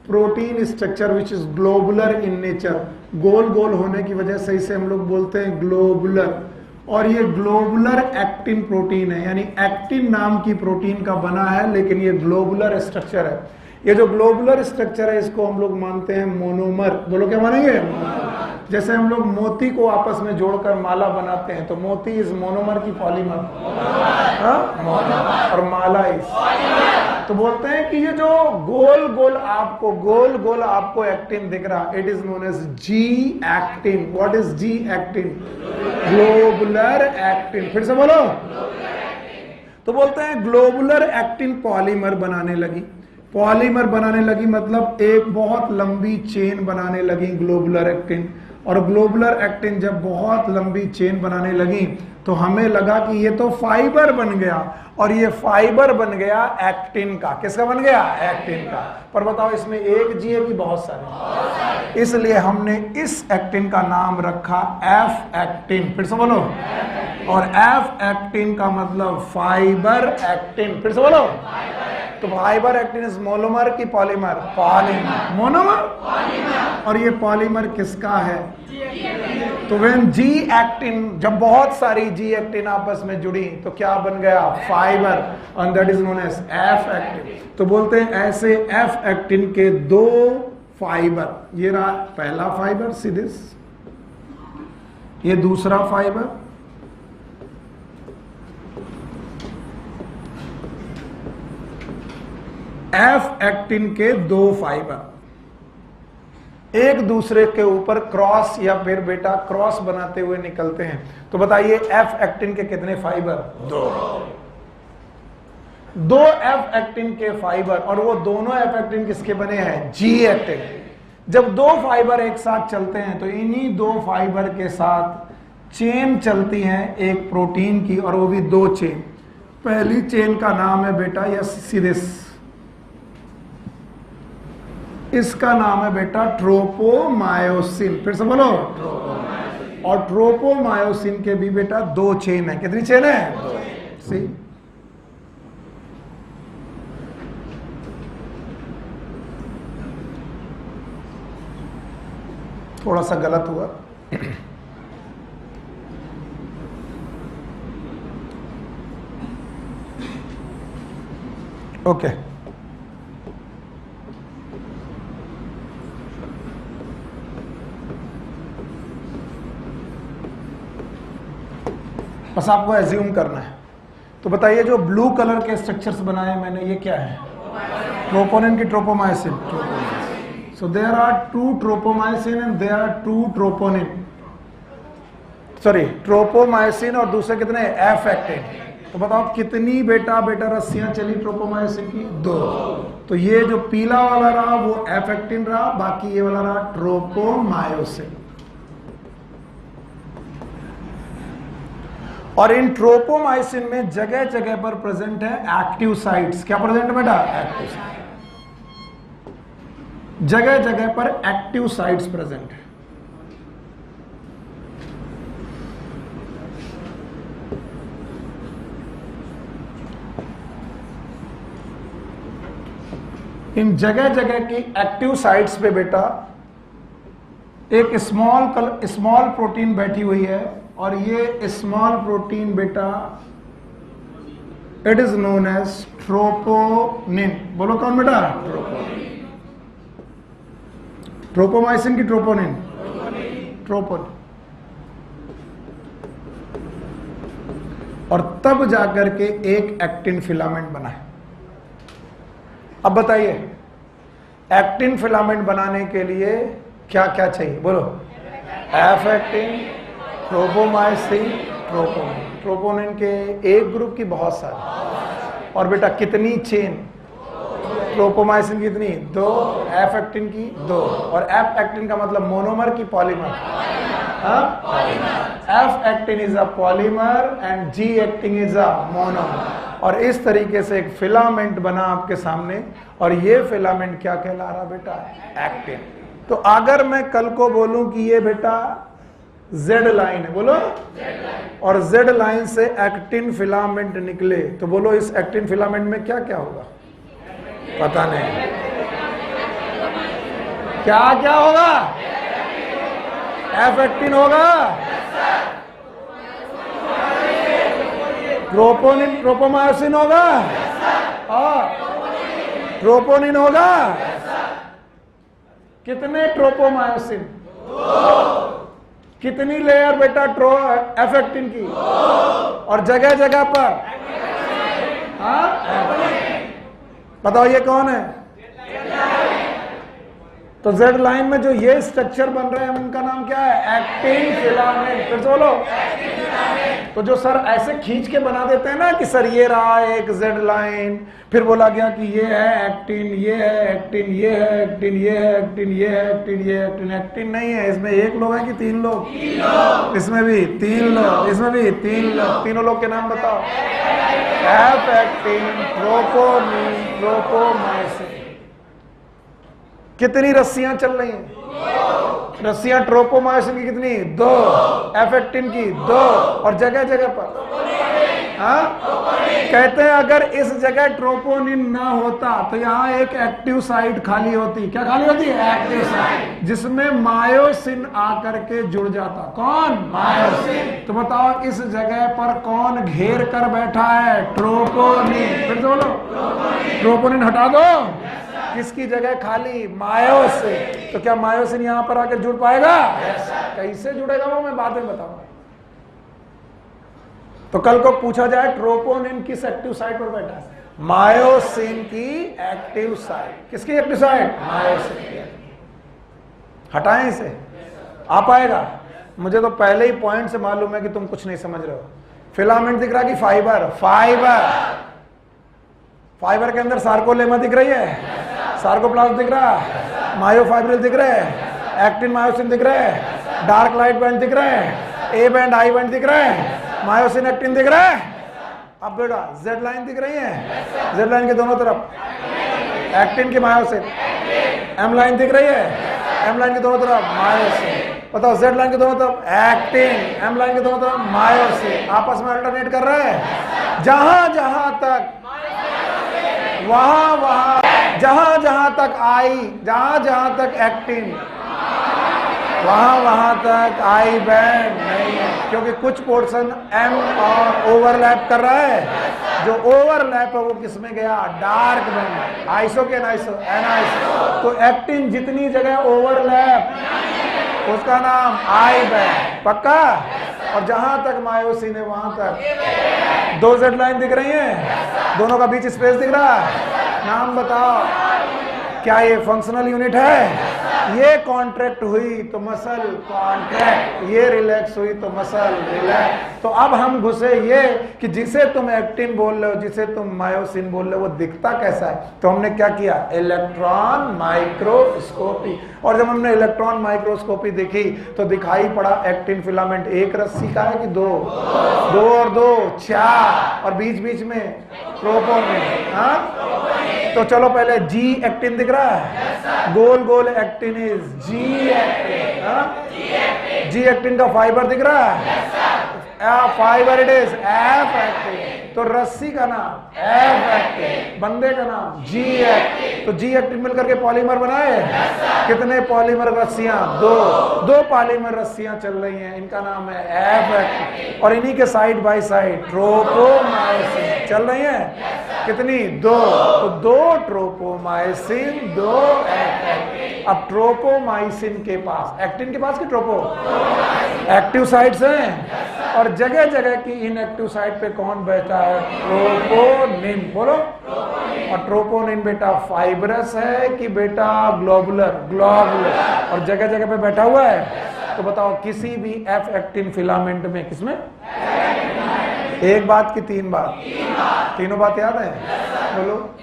protein structure which is globular in nature. गोल गोल होने की वजह से इसे हम लोग बोलते हैं ग्लोबुलर, और ये ग्लोबुलर एक्टिन प्रोटीन है, यानी एक्टिन नाम की प्रोटीन का बना है, लेकिन ये ग्लोबुलर स्ट्रक्चर है। ये जो ग्लोबुलर स्ट्रक्चर है इसको हम लोग मानते हैं मोनोमर। बोलो क्या मानेंगे? जैसे हम लोग मोती को आपस में जोड़कर माला बनाते हैं, तो मोती इज मोनोमर की पॉलीमर? मोनोमर। और माला इज, तो बोलते हैं कि ये जो गोल गोल आपको एक्टिन दिख रहा, it is known as G actin. What is G actin? Globular actin. फिर से बोलो। तो बोलते हैं ग्लोबुलर एक्टिन पॉलीमर बनाने लगी। पॉलीमर बनाने लगी मतलब एक बहुत लंबी चेन बनाने लगी ग्लोबुलर एक्टिन। और ग्लोबुलर एक्टिन जब बहुत लंबी चेन बनाने लगी तो हमें लगा कि ये तो फाइबर बन गया, और ये फाइबर बन गया एक्टिन का। किसका बन गया? एक्टिन का। पर बताओ इसमें एक जी है कि बहुत सारे? इसलिए हमने इस एक्टिन का नाम रखा एफ एक्टिन। फिर से बोलो। और एफ एक्टिन का मतलब फाइबर एक्टिन। फिर से बोलो। तो फाइबर एक्टिन इज मोनोमर की पॉलीमर? पॉलीमर। मोनोमर। और ये पॉलीमर किसका है? तो व्हेन जी एक्टिन, जब बहुत सारी जी एक्टिन आपस में जुड़ी तो क्या बन गया? Fibre, and that is known as F actin. तो बोलते हैं ऐसे एफ एक्टिन के 2 फाइबर, ये रहा पहला फाइबर सीधिस, ये दूसरा फाइबर, एफ एक्टिन के 2 फाइबर एक दूसरे के ऊपर क्रॉस या फिर बेटा क्रॉस बनाते हुए निकलते हैं। तो बताइए एफ एक्टिन के कितने फाइबर? 2 एफ एक्टिन के फाइबर, और वो दोनों एफ एक्टिन किसके बने हैं? G actin. जब 2 फाइबर एक साथ चलते हैं तो इन्हीं 2 फाइबर के साथ चेन चलती है एक प्रोटीन की, और वो भी 2 चेन। पहली चेन का नाम है बेटा या सीरिस, इसका नाम है बेटा ट्रोपोमायोसिन। फिर से बोलो। और ट्रोपोमायोसिन के भी बेटा 2 चेन है। कितनी चेन है? 2। सी, थोड़ा सा गलत हुआ। ओके बस आपको एज्यूम करना है। तो बताइए जो ब्लू कलर के स्ट्रक्चर्स बनाए मैंने, ये क्या है? ट्रोपोनिन की tropomyosin. So there are 2 tropomyosin and there are 2 troponin, sorry tropomyosin और दूसरे कितने, एफ एक्टिन। तो बताओ कितनी बेटा रस्सियां चली ट्रोपोमाइसिन की, 2। तो ये जो पीला वाला रहा वो एफ एक्टिन रहा, बाकी ये वाला रहा ट्रोपोमायोसिन। और इन ट्रोपोमाइसिन में जगह जगह पर प्रेजेंट है एक्टिव साइट्स। क्या प्रेजेंट है बेटा, एक्टिव साइट, जगह जगह पर एक्टिव साइट्स प्रेजेंट है। इन जगह जगह की एक्टिव साइट्स पे बेटा एक स्मॉल प्रोटीन बैठी हुई है, और ये स्मॉल प्रोटीन बेटा it is known as troponin. बोलो कौन बेटा, ट्रोपोनिन। ट्रोपोमाइसिन की ट्रोपोनिन, ट्रोपोनिन। और तब जाकर के एक एक्टिन फिलामेंट बना है। अब बताइए एक्टिन फिलामेंट बनाने के लिए क्या क्या चाहिए, बोलो, एफ एक्टिन, ट्रोपोमाइसिन, ट्रोपोनिन। ट्रोपोनिन के एक ग्रुप की बहुत सारी, और बेटा कितनी चेन, ट्रोपोमाइसिन की कितनी, 2, एफ एक्टिन की 2, और एफ एक्टिन का मतलब मोनोमर की polymer, F actin is a polymer and G actin is a monomer. और इस तरीके से एक फिलामेंट बना आपके सामने, और ये फिलामेंट क्या कहला रहा बेटा, एक्टिन। तो अगर मैं कल को बोलूं कि ये बेटा जेड लाइन है, बोलो, और जेड लाइन से एक्टिन फिलामेंट निकले, तो बोलो इस एक्टिन फिलामेंट में क्या क्या होगा, पता नहीं क्या क्या होगा, एफ एक्टिन होगा, ट्रोपोनिन ट्रोपोमायोसिन होगा, ट्रोपोनिन होगा। कितने ट्रोपोमायोसिन, कितनी लेयर बेटा एफ एक्टिन की, और जगह जगह पर, बताओ ये कौन है, तो जेड लाइन में जो ये स्ट्रक्चर बन रहे हैं उनका नाम क्या है, एक्टिन फिलामेंट। फिर बोलो, तो जो सर ऐसे खींच के बना देते हैं ना कि सर ये रहा एक जेड लाइन, फिर बोला गया कि ये है एक्टिन, ये है एक्टिन, ये है एक्टिन, ये है एक्टिन, ये है एक्टिन, ये है एक्टिन। एक्टिन नहीं है, इसमें एक लोग है कि 3 लोग, इसमें भी 3 लोग, इसमें भी 3 लोग। तीनों लोग के नाम बताओ, एफ एक्टिन, ट्रोपोनिन, ट्रोपोमाइसिन। कितनी रस्सियां चल रही हैं, रस्सियां ट्रोपोमाइसिन की कितनी, 2, एफ एक्टिन की 2, और जगह जगह पर, कहते हैं अगर इस जगह ट्रोपोनिन ना होता तो यहाँ एक एक्टिव साइट खाली होती। क्या खाली होती है, एक्टिव साइट, जिसमें मायोसिन आकर के जुड़ जाता। कौन, मायोसिन। तो बताओ इस जगह पर कौन घेर कर बैठा है, ट्रोपोनिन। फिर बोलो, ट्रोपोनिन हटा दो, किसकी जगह खाली, मायोसिन। तो क्या मायोसिन यहां पर आकर जुड़ पाएगा, कैसे जुड़ेगा वो मैं बाद में बताऊंगा। तो कल को पूछा जाए ट्रोपोनिन किस एक्टिव साइट पर बैठा है, मायोसिन की एक्टिव साइट। किसकी एक्टिव साइट, मायोसिन की। हटाएं इसे, आ पाएगा। मुझे तो पहले ही पॉइंट से मालूम है कि तुम कुछ नहीं समझ रहे हो। फिलामेंट दिख रहा कि फाइबर, फाइबर के अंदर सार्कोलेमा दिख रही है, सार्कोप्लाज्म दिख रहा है, मायोफाइब्रिल दिख रहे हैं, एक्टिन मायोसिन दिख रहे हैं, डार्क लाइट बैंड दिख रहे हैं, ए बैंड आई बैंड दिख रहे हैं, मायोसिन एक्टिन दिख रहा है। अब बेटा जेड लाइन दिख रही है, जेड लाइन के दोनों तरफ एक्टिन की मायोसिन, एम लाइन दिख रही है, एम लाइन के दोनों तरफ मायोसिन। बताओ जेड लाइन के दोनों तरफ एक्टिन, एम लाइन के दोनों तरफ मायोसिन, आपस में अल्टरनेट कर रहे हैं। जहां जहां तक वहां जहां तक आई, जहां तक एक्टिन, वहां तक आई बैंड नहीं है, क्योंकि कुछ पोर्शन एम और ओवरलैप कर रहा है। जो ओवरलैप है वो किसमें गया, डार्क बैंड, आइसो के एनाइसो, एनाइसो। तो एक्टिन जितनी जगह ओवरलैप उसका नाम आई बैंड, पक्का। और जहां तक मायोसिन है वहां तक 2 जेड लाइन दिख रही है, दोनों का बीच स्पेस दिख रहा है, नाम बताओ। क्या ये फंक्शनल यूनिट है? ये कॉन्ट्रैक्ट हुई तो मसल कॉन्ट्रैक्ट, ये रिलैक्स हुई तो मसल रिलैक्स। तो अब हम घुसे ये कि जिसे तुम एक्टिन बोल रहे हो, जिसे तुम मायोसिन बोल रहे हो, वो दिखता कैसा है? तो हमने क्या किया? Electron microscopy. और जब हमने इलेक्ट्रॉन माइक्रोस्कोपी देखी तो दिखाई पड़ा एक्टिन फिलामेंट एक रस्सी का है कि दो? दो और दो चार, और बीच बीच में ट्रोपोनिन। हाँ, तो चलो पहले जी एक्टिन दिख रहा है, गोल गोल actin is G actin. G actin का फाइबर दिख रहा है, fibre it is F actin. तो रस्सी का नाम एफ एक्टिन, बंदे का नाम जी एक्टिन। तो जी एक्टिन मिलकर के पॉलीमर बनाए। कितने पॉलीमर रस्सियां? दो पॉलीमर रस्सियां चल रही हैं, इनका नाम है एफ एक्टिन। और इन्हीं के साइड बाय साइड ट्रोपोमायोसिन चल रही हैं। कितनी? दो। तो दो ट्रोपोमायोसिन, दो एक्टिन। अब ट्रोपोमायोसिन के पास, एक्टिन के पास कि ट्रोपो, एक्टिव साइट्स हैं, और जगह जगह की इनएक्टिव साइट पे कौन बैठा है? ट्रोपोनिन। बोलो। और ट्रोपोनिन बेटा फाइब्रस है कि बेटा ग्लोबुलर? ग्लोबुलर। और जगह जगह पे बैठा हुआ है। तो बताओ किसी भी एफ एक्टिन फिलामेंट में, किसमें? एक बात की तीन बात? तीनों बात याद है? बोलो।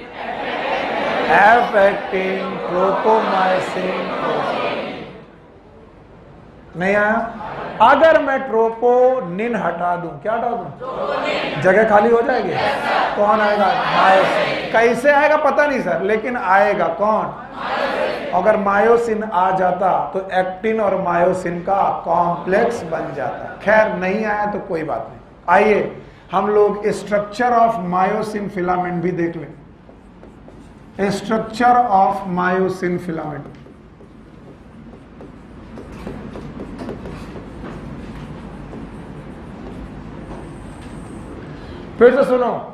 F actin, tropomyosin. नहीं आया? अगर मैं ट्रोपोनिन हटा दूं, क्या हटा दूं? जगह खाली हो जाएगी। कौन आएगा? मायोसिन। कैसे आएगा पता नहीं सर, लेकिन आएगा। कौन? अगर मायोसिन आ जाता तो एक्टिन और मायोसिन का कॉम्प्लेक्स बन जाता। खैर नहीं आया तो कोई बात नहीं। आइए हम लोग स्ट्रक्चर ऑफ मायोसिन फिलामेंट भी देख लें। Structure of myosin filament. फिर से सुनो।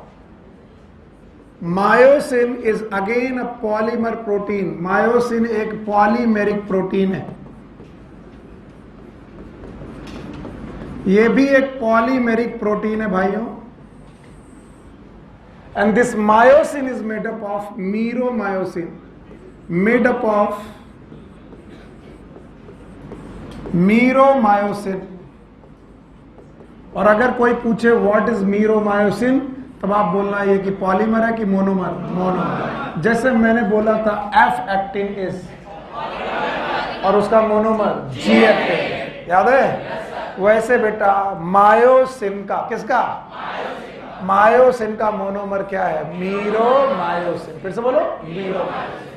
Myosin is again a polymer protein. Myosin एक पॉलीमेरिक प्रोटीन है। ये भी एक पॉलीमेरिक प्रोटीन है भाइयों। And this myosin is made up of meromyosin, made up of meromyosin. और अगर कोई पूछे व्हाट इज मीरोमायोसिन, तब आप बोलना ये कि पॉलीमर है कि मोनोमर? मोनोमर। जैसे मैंने बोला था एफ एक्टिन इज, और उसका मोनोमर जी एक्टिन, याद है? वैसे बेटा मायोसिन का, किसका? मायोसिन का मोनोमर क्या है? मीरोमायोसिन। फिर से बोलो, मीरोमायोसिन।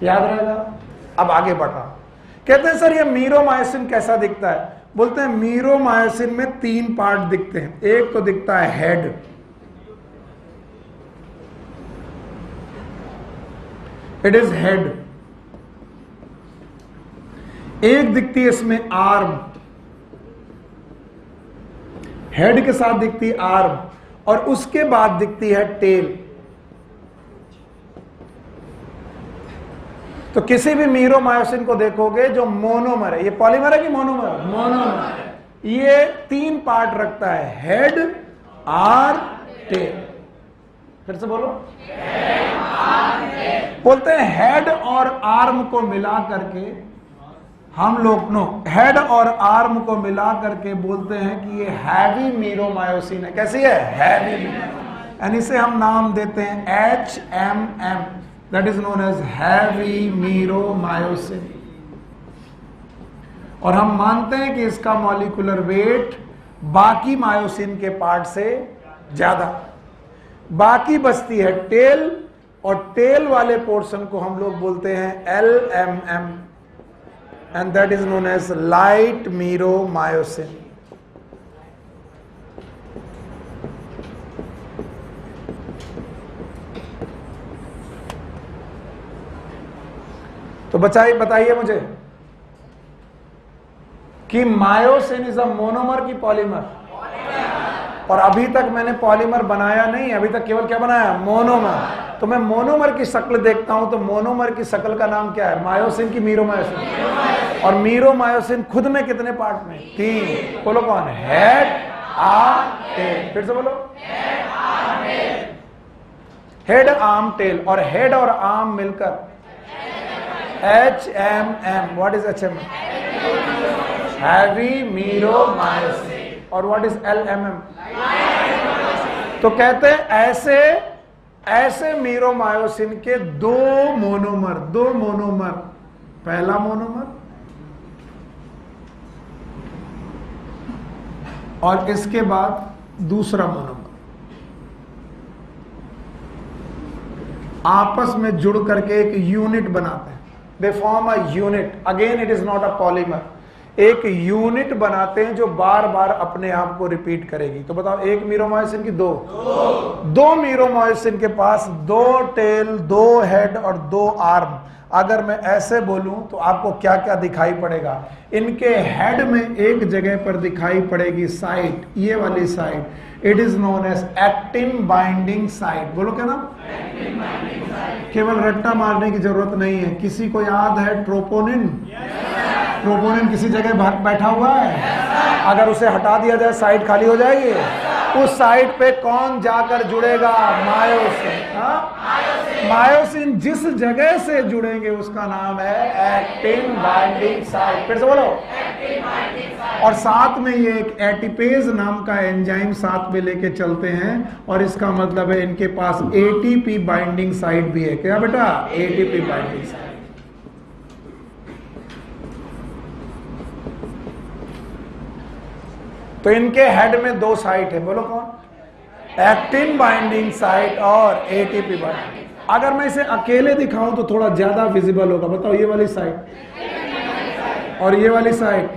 याद रहेगा। अब आगे बढ़ा। कहते हैं सर ये मीरोमायोसिन कैसा दिखता है? बोलते हैं मीरोमायोसिन में तीन पार्ट दिखते हैं। एक तो दिखता है हेड, इट इज हेड। एक दिखती है इसमें आर्म, हेड के साथ दिखती है आर्म, और उसके बाद दिखती है टेल। तो किसी भी मीरोमायोसिन को देखोगे जो मोनोमर है, ये पॉलीमर है कि मोनोमर? मोनोमर। ये तीन पार्ट रखता है, हेड, आर्म, टेल। फिर से बोलो, बोलते हैं हेड और आर्म को मिला करके हम लोग हेड और आर्म को मिला करके बोलते हैं कि ये हैवी मीरोमायोसिन है। कैसी है? हैवी। एंड इसे हम नाम देते हैं HMM, that is known as heavy meromyosin. और हम मानते हैं कि इसका मॉलिक्यूलर वेट बाकी मायोसिन के पार्ट से ज्यादा। बाकी बचती है टेल, और टेल वाले पोर्शन को हम लोग बोलते हैं LMM, and that is known as light myromyosin. तो बताइए मुझे कि मायोसिन इज अ मोनोमर की पॉलीमर? और अभी तक मैंने पॉलीमर बनाया नहीं, अभी तक केवल क्या बनाया? मोनोमर। तो मैं मोनोमर की शक्ल देखता हूं तो मोनोमर की शक्ल का नाम क्या है? मायोसिन की मीरोमायोसिन? और मीरोमायोसिन खुद में कितने पार्ट में? तीन। बोलो कौन? Head, arm, tail. फिर से बोलो, head, arm, tail. Head arm tail, और हेड और आर्म मिलकर HMM. What is HMM? Heavy meromyosin. और व्हाट इज LMM? तो कहते हैं ऐसे ऐसे मीरोमायोसिन के दो मोनोमर, पहला मोनोमर और इसके बाद दूसरा मोनोमर आपस में जुड़ करके एक यूनिट बनाते हैं. They form a unit. Again it is not a polymer. एक यूनिट बनाते हैं जो बार बार अपने आप को रिपीट करेगी. तो बताओ, एक मीरोमायोसिन की दो मीरोमायोसिन के पास 2 टेल, 2 हेड और 2 आर्म. अगर मैं ऐसे बोलूं तो आपको क्या क्या दिखाई पड़ेगा? इनके हेड में एक जगह पर दिखाई पड़ेगी साइट, ये वाली site. It is known as actin binding site. बोलो क्या नाम? केवल रट्टा मारने की जरूरत नहीं है. किसी को याद है ट्रोपोनिन? ट्रोपोनिन किसी जगह बैठा हुआ है. अगर उसे हटा दिया जाए साइट खाली हो जाएगी. उस साइट पे कौन जाकर जुड़ेगा? मायोसिन. मायोसिन जिस जगह से जुड़ेंगे उसका नाम है एक्टिन बाइंडिंग साइट. फिर से बोलो. और साथ में ये एक एटीपेज नाम का एंजाइम साथ में लेके चलते हैं, और इसका मतलब है इनके पास एटीपी बाइंडिंग साइट भी है. क्या बेटा? ATP binding site. तो इनके हेड में 2 साइट है. बोलो कौन? एक्टिन बाइंडिंग साइट और एटीपी बाइंडिंग. अगर मैं इसे अकेले दिखाऊं तो थोड़ा ज्यादा विजिबल होगा. बताओ, ये वाली साइट और ये वाली साइट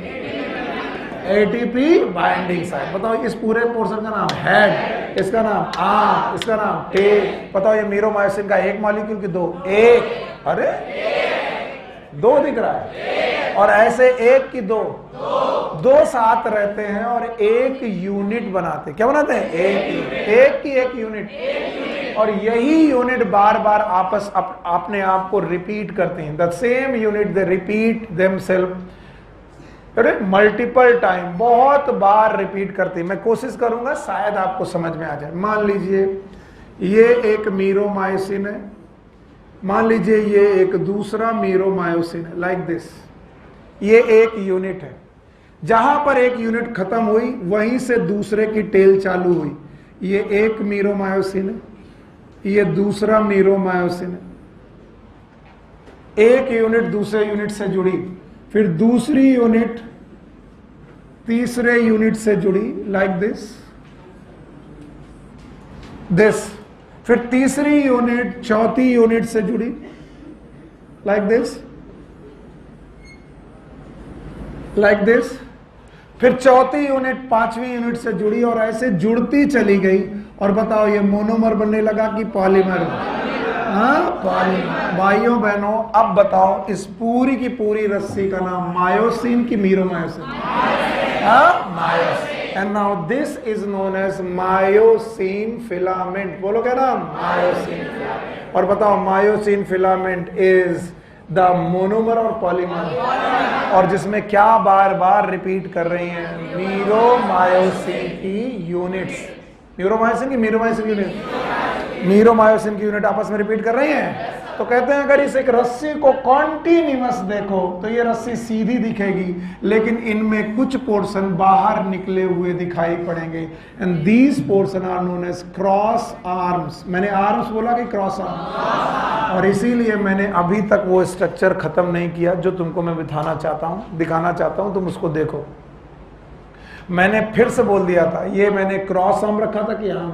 एटीपी बाइंडिंग साइट. बताओ, इस पूरे पोर्शन का नाम हेड, इसका नाम आर्म, इसका नाम टेल. बताओ, ये मीरोमायोसिन का एक मॉलिक्यूल की 2? एक. अरे 2 दिख रहा है. और ऐसे एक की 2 साथ रहते हैं और एक यूनिट बनाते. क्या बनाते हैं? एक की एक यूनिट. और यही यूनिट बार बार आपस अपने आप को रिपीट करते हैं. The same unit they repeat themselves multiple time. बहुत बार रिपीट करते हैं. मैं कोशिश करूंगा शायद आपको समझ में आ जाए. मान लीजिए ये एक मीरोमायोसिन है, मान लीजिए ये एक दूसरा मीरोमायोसिन है. Like this. ये एक यूनिट है. जहां पर एक यूनिट खत्म हुई वहीं से दूसरे की टेल चालू हुई. ये एक मीरोमायोसिन है, ये दूसरा मीरोमायोसिन है. एक यूनिट दूसरे यूनिट से जुड़ी, फिर दूसरी यूनिट तीसरे यूनिट से जुड़ी. Like this. फिर तीसरी यूनिट चौथी यूनिट से जुड़ी. Like this. फिर चौथी यूनिट 5वीं यूनिट से जुड़ी और ऐसे जुड़ती चली गई. और बताओ, ये मोनोमर बनने लगा कि पॉलीमर? हाँ, पॉलीमर. भाइयों बहनों, अब बताओ, इस पूरी की पूरी रस्सी का नाम मायोसिन की meromyosin? Myosin. And now this is known as myosin filament. बोलो क्या नाम? Myosin filament. और बताओ, myosin filament is the monomer और polymer, और जिसमें क्या बार बार रिपीट कर रही हैं? मीरोमायोसिन की यूनिट्स. मीरोमायोसिन की मीरोमायोसिन की यूनिट आपस में रिपीट कर रही हैं. तो कहते हैं अगर इस एक रस्सी को कॉन्टिन्यूअस देखो तो ये रस्सी सीधी दिखेगी, लेकिन इनमें कुछ पोर्शन बाहर निकले हुए दिखाई पड़ेंगे. And these portion are known as cross arms. मैंने आर्म्स बोला कि क्रॉस आर्म्स? और इसीलिए मैंने अभी तक वो स्ट्रक्चर खत्म नहीं किया जो तुमको मैं दिखाना चाहता हूं. तुम उसको देखो. मैंने फिर से बोल दिया था, ये मैंने क्रॉस आर्म रखा था कि आर्म?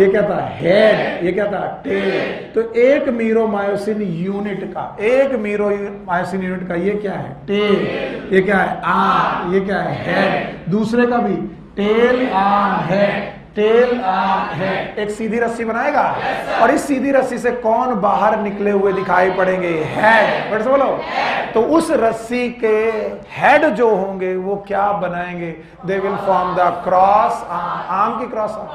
ये क्या था? हेड. ये क्या था? टेल. तो एक मीरोमायोसिन यूनिट का, एक मीरोमायोसिन यूनिट का ये क्या है? टेल. ये क्या है? आर्म. ये क्या है? हेड. दूसरे का भी tail arm head, tail arm head. एक सीधी रस्सी बनाएगा, और इस सीधी रस्सी से कौन बाहर निकले हुए दिखाई पड़ेंगे? हेड. फिर से बोलो. तो उस रस्सी के हेड जो होंगे वो क्या बनाएंगे? They will form the cross arm. Arm की क्रॉस आर्म.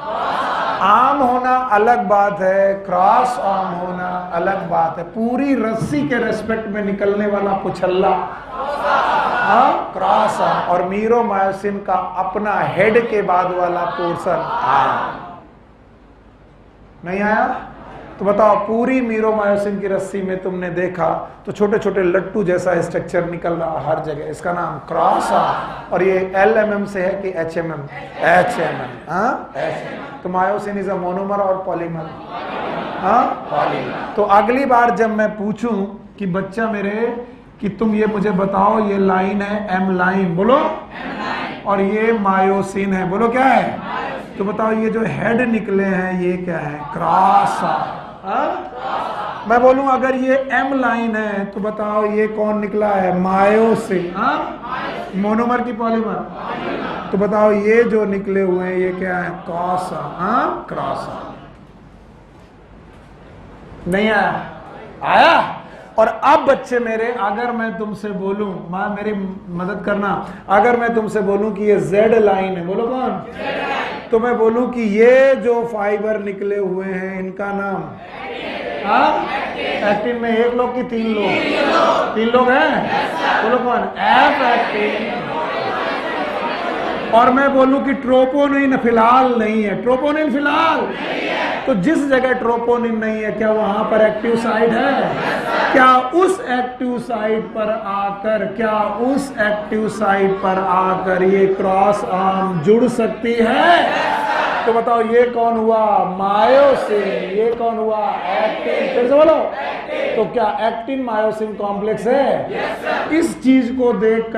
आर्म होना अलग बात है, क्रॉस आर्म होना अलग बात है. पूरी रस्सी के रेस्पेक्ट में निकलने वाला पुछल्ला क्रॉस आर्म, और मीरोमायोसिन का अपना हेड के बाद वाला पोर्शन आर्म. नहीं आया? तो बताओ पूरी मीरोमायोसिन की रस्सी में तुमने देखा तो छोटे छोटे लट्टू जैसा स्ट्रक्चर निकल रहा हर जगह, इसका नाम क्रॉस आर्म। और ये LMM से है कि HMM? HMM। हाँ, तो मायोसिन इज अ मोनोमर और पॉलीमर? हाँ, पॉलीमर। तो अगली बार जब मैं पूछूं कि बच्चा मेरे कि तुम ये मुझे बताओ, ये लाइन है M लाइन, बोलो, और ये मायोसिन है, बोलो क्या है? तो बताओ ये जो हेड निकले हैं ये क्या है? Cross arm. मैं बोलूं अगर ये M लाइन है तो बताओ ये कौन निकला है? मायोसिन। मोनोमर की पॉलीमर? तो बताओ ये जो निकले हुए हैं ये क्या है? Cross arm. Cross arm. नहीं आया? आया? और अब बच्चे मेरे, अगर मैं तुमसे बोलूं, मां मेरी मदद करना, अगर मैं तुमसे बोलूं कि ये Z लाइन है, बोलो कौन? तो मैं बोलूं कि ये जो फाइबर निकले हुए हैं इनका नाम? एक्टिन। में एक लोग की तीन लोग? तीन लोग हैं, बोलो कौन? F actin. और मैं बोलूं कि ट्रोपोनिन फिलहाल नहीं है, ट्रोपोनिन फिलहाल, तो जिस जगह ट्रोपोनिन नहीं है क्या वहां पर एक्टिव साइट है? क्या उस एक्टिव साइट पर आकर, क्या उस एक्टिव साइट पर आकर ये क्रॉस आर्म जुड़ सकती है? तो बताओ ये कौन हुआ? मायोसिन। ये कौन हुआ? एक्टिन। फिर से बोलो। तो क्या एक्टिन मायोसिन कॉम्प्लेक्स है? इस चीज को देख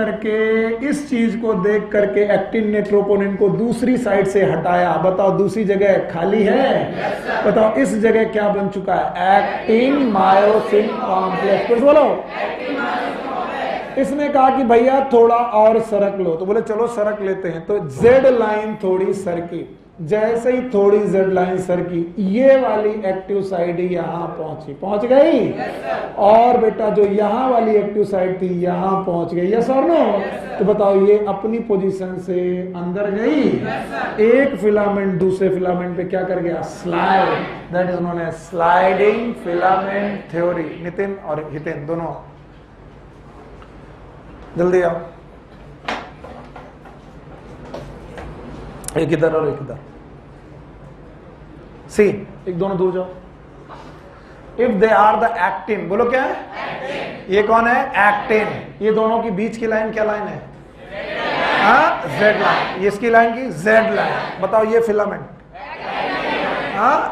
करके एक्टिन ने ट्रोपोनिन को दूसरी साइड से हटाया। बताओ दूसरी जगह खाली है? बताओ इस जगह क्या बन चुका है? Actin myosin complex. फिर से बोलो। इसने कहा कि भैया थोड़ा और सरक लो, तो बोले चलो सरक लेते हैं। तो Z लाइन थोड़ी सरकी, जैसे ही थोड़ी Z लाइन सरकी, ये वाली एक्टिव साइड यहां पहुंच गई, और बेटा जो यहां वाली एक्टिव साइड थी यहां पहुंच गई। यस और नो? तो बताओ ये अपनी पोजीशन से अंदर गई, एक फिलामेंट दूसरे फिलामेंट पे क्या कर गया? Slide. That is known as sliding filament theory. Nitin और हितेन दोनों जल्दी आओ, एक इधर और एक इधर। सी, एक दोनों दूर जाओ। If they are the actin, बोलो क्या है? एक्टिन। ये कौन है? एक्टिन। ये दोनों की बीच की लाइन क्या लाइन है? Z line. ये इसकी लाइन की Z लाइन। बताओ ये फिलामेंट?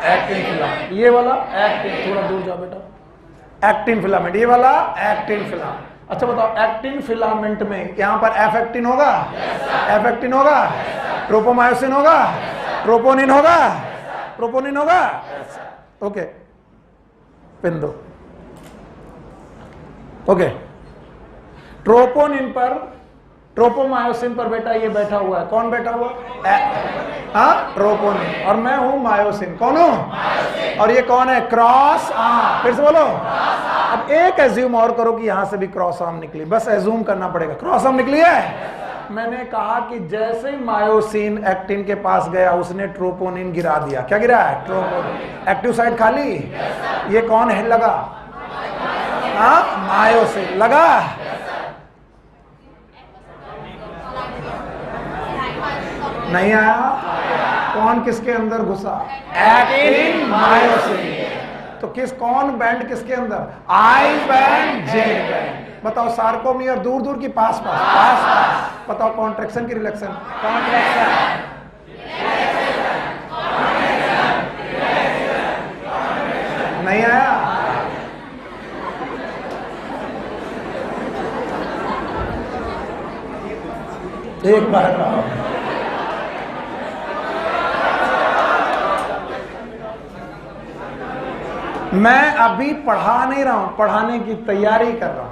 Actin filament. ये वाला एक्टिन, थोड़ा दूर जाओ बेटा। एक्टिन फिलामेंट, ये वाला एक्टिन फिलामेंट। अच्छा बताओ एक्टिन फिलामेंट में यहां पर F एक्टिन होगा? F एक्टिन होगा? ट्रोपोमायोसिन होगा? ट्रोपोनिन होगा? ट्रोपोनिन होगा? ओके, पिन दो। ओके, ट्रोपोनिन पर, ट्रोपोमायोसिन पर बेटा ये बैठा हुआ है। कौन बैठा हुआ? ट्रोपोनिन। और मैं हूं मायोसिन। कौन हूं? और ये कौन है? Cross arm. फिर से बोलो। अब एक एज्यूम और करो कि यहां से भी क्रॉस आर्म निकली, बस एज्यूम करना पड़ेगा। क्रॉस आर्म निकली है? मैंने कहा कि जैसे ही मायोसिन एक्टिन के पास गया उसने ट्रोपोनिन गिरा दिया। क्या गिरा है? ट्रोपोनिन। एक्टिव साइड खाली। ये कौन है लगा? मायोसिन लगा। नहीं आया? कौन किसके अंदर घुसा? Actin myosin. तो कौन बैंड किसके अंदर? I band, J band. बताओ सार्कोमियर दूर दूर की पास पास। बताओ कॉन्ट्रैक्शन की रिलैक्शन? कॉन्ट्रैक्शन। नहीं आया? एक बार मैं अभी पढ़ा नहीं रहा हूं, पढ़ाने की तैयारी कर रहा हूं।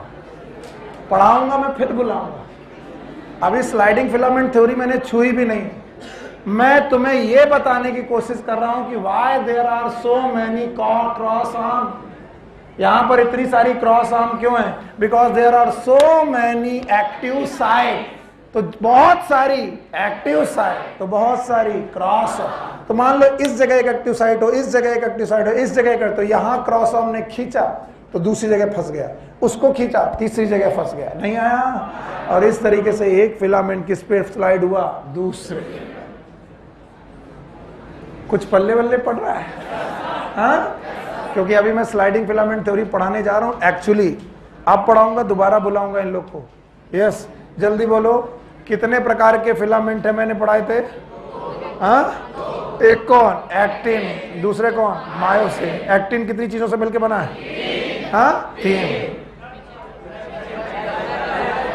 पढ़ाऊंगा मैं फिर बुलाऊंगा। अभी स्लाइडिंग फिलामेंट थ्योरी मैंने छुई भी नहीं। मैं तुम्हें यह बताने की कोशिश कर रहा हूं कि why there are so many cross arm. यहां पर इतनी सारी क्रॉस आर्म क्यों है? Because there are so many active site. तो बहुत सारी एक्टिव साइट, तो बहुत सारी क्रॉस। तो मान लो इस जगह एक एक्टिव साइट हो, इस जगह एक एक्टिव साइट हो, इस जगह कर, तो यहां क्रॉस आर्म ने खींचा तो दूसरी जगह फंस गया, उसको खींचा तीसरी जगह फंस गया। नहीं आया? और इस तरीके से एक फिलामेंट किस पे स्लाइड हुआ? दूसरे। कुछ पल्ले वल्ले पड़ रहा है? हाँ? क्योंकि अभी मैं स्लाइडिंग फिलामेंट थ्योरी पढ़ाने जा रहा हूं एक्चुअली। अब पढ़ाऊंगा, दोबारा बुलाऊंगा इन लोग को। यस, जल्दी बोलो, कितने प्रकार के फिलामेंट है मैंने पढ़ाए थे? हाँ, एक कौन? एक्टिन। दूसरे कौन? मायोसिन। एक्टिन कितनी चीजों से मिलकर बना है? हाँ, 3।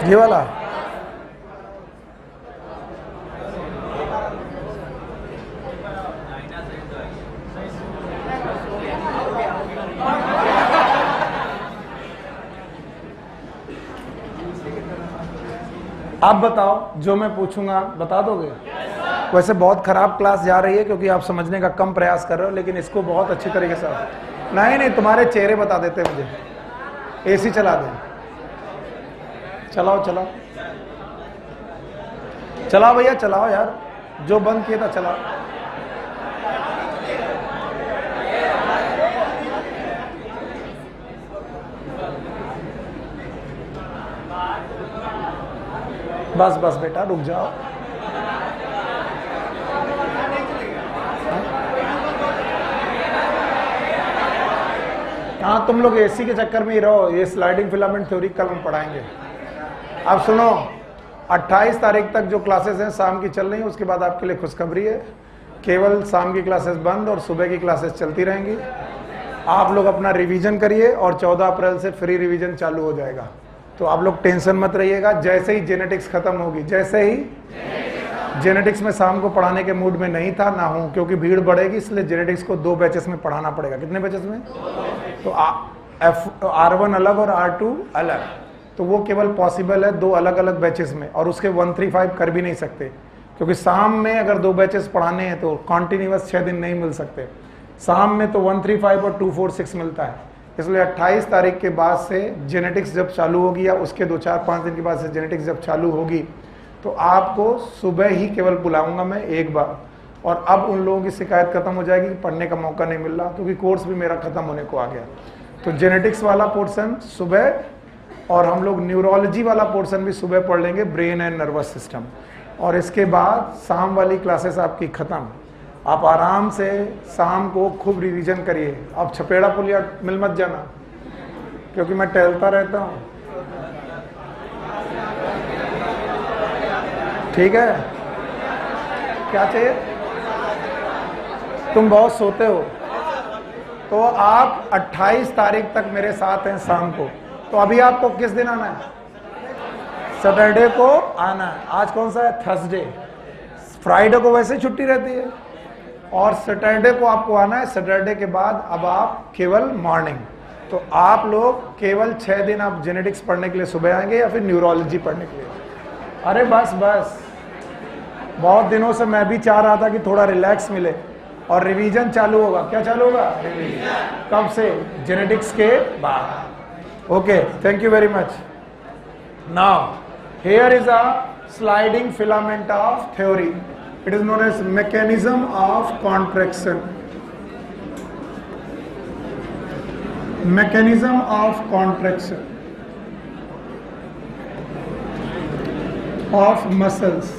ये वाला आप बताओ, जो मैं पूछूंगा बता दोगे? वैसे बहुत खराब क्लास जा रही है क्योंकि आप समझने का कम प्रयास कर रहे हो, लेकिन इसको बहुत अच्छी तरीके से नहीं, तुम्हारे चेहरे बता देते मुझे। एसी चला दे, चलाओ चलाओ चलाओ भैया, चलाओ यार, जो बंद किया था चलाओ। बस बस बेटा, रुक जाओ। हाँ, तुम लोग एसी के चक्कर में ही रहो, ये स्लाइडिंग फिलामेंट थ्योरी कल हम पढ़ाएंगे। अब सुनो, 28 तारीख तक जो क्लासेस हैं शाम की चल रही हैं, उसके बाद आपके लिए खुशखबरी है, केवल शाम की क्लासेस बंद और सुबह की क्लासेस चलती रहेंगी। आप लोग अपना रिवीजन करिए और 14 अप्रैल से फ्री रिवीजन चालू हो जाएगा, तो आप लोग टेंशन मत रहिएगा। जैसे ही जेनेटिक्स खत्म होगी, जैसे ही जेनेटिक्स में शाम को पढ़ाने के मूड में नहीं था, ना हूं, क्योंकि भीड़ बढ़ेगी, इसलिए जेनेटिक्स को 2 बैचेस में पढ़ाना पड़ेगा। कितने बैचेस में? तो R1 अलग और R2 अलग, तो वो केवल पॉसिबल है 2 अलग अलग बैचेस में, और उसके 135 कर भी नहीं सकते, क्योंकि शाम में अगर 2 बैचेस पढ़ाने हैं तो कॉन्टिन्यूअस 6 दिन नहीं मिल सकते। शाम में तो 135 और 246 मिलता है, इसलिए 28 तारीख के बाद से जेनेटिक्स जब चालू होगी, या उसके 2-4-5 दिन के बाद से जेनेटिक्स जब चालू होगी, तो आपको सुबह ही केवल बुलाऊंगा मैं एक बार। और अब उन लोगों की शिकायत खत्म हो जाएगी कि पढ़ने का मौका नहीं मिल रहा, क्योंकि कोर्स भी मेरा खत्म होने को आ गया। तो जेनेटिक्स वाला पोर्शन सुबह, और हम लोग न्यूरोलॉजी वाला पोर्शन भी सुबह पढ़ लेंगे, ब्रेन एंड नर्वस सिस्टम। और इसके बाद शाम वाली क्लासेस आपकी खत्म। आप आराम से शाम को खूब रिवीजन करिए। अब छपेड़ा पुलिया मिल मत जाना, क्योंकि मैं टहलता रहता हूँ, ठीक है? क्या चाहिए? तुम बहुत सोते हो, तो आप 28 तारीख तक मेरे साथ हैं शाम को। तो अभी आपको किस दिन आना है? सैटरडे को आना है। आज कौन सा है? थर्सडे। फ्राइडे को वैसे छुट्टी रहती है, और सैटरडे को आपको आना है। सैटरडे के बाद अब आप केवल मॉर्निंग। तो आप लोग केवल 6 दिन आप जेनेटिक्स पढ़ने के लिए सुबह आएंगे, या फिर न्यूरोलॉजी पढ़ने के लिए? अरे बस बस, बहुत दिनों से मैं भी चाह रहा था कि थोड़ा रिलैक्स मिले, और रिवीजन चालू होगा। क्या चालू होगा? रिवीजन। कब से? जेनेटिक्स के बाद। Okay, thank you very much. Now here is a sliding filament of theory. It is known as mechanism of contraction. Mechanism of contraction of muscles.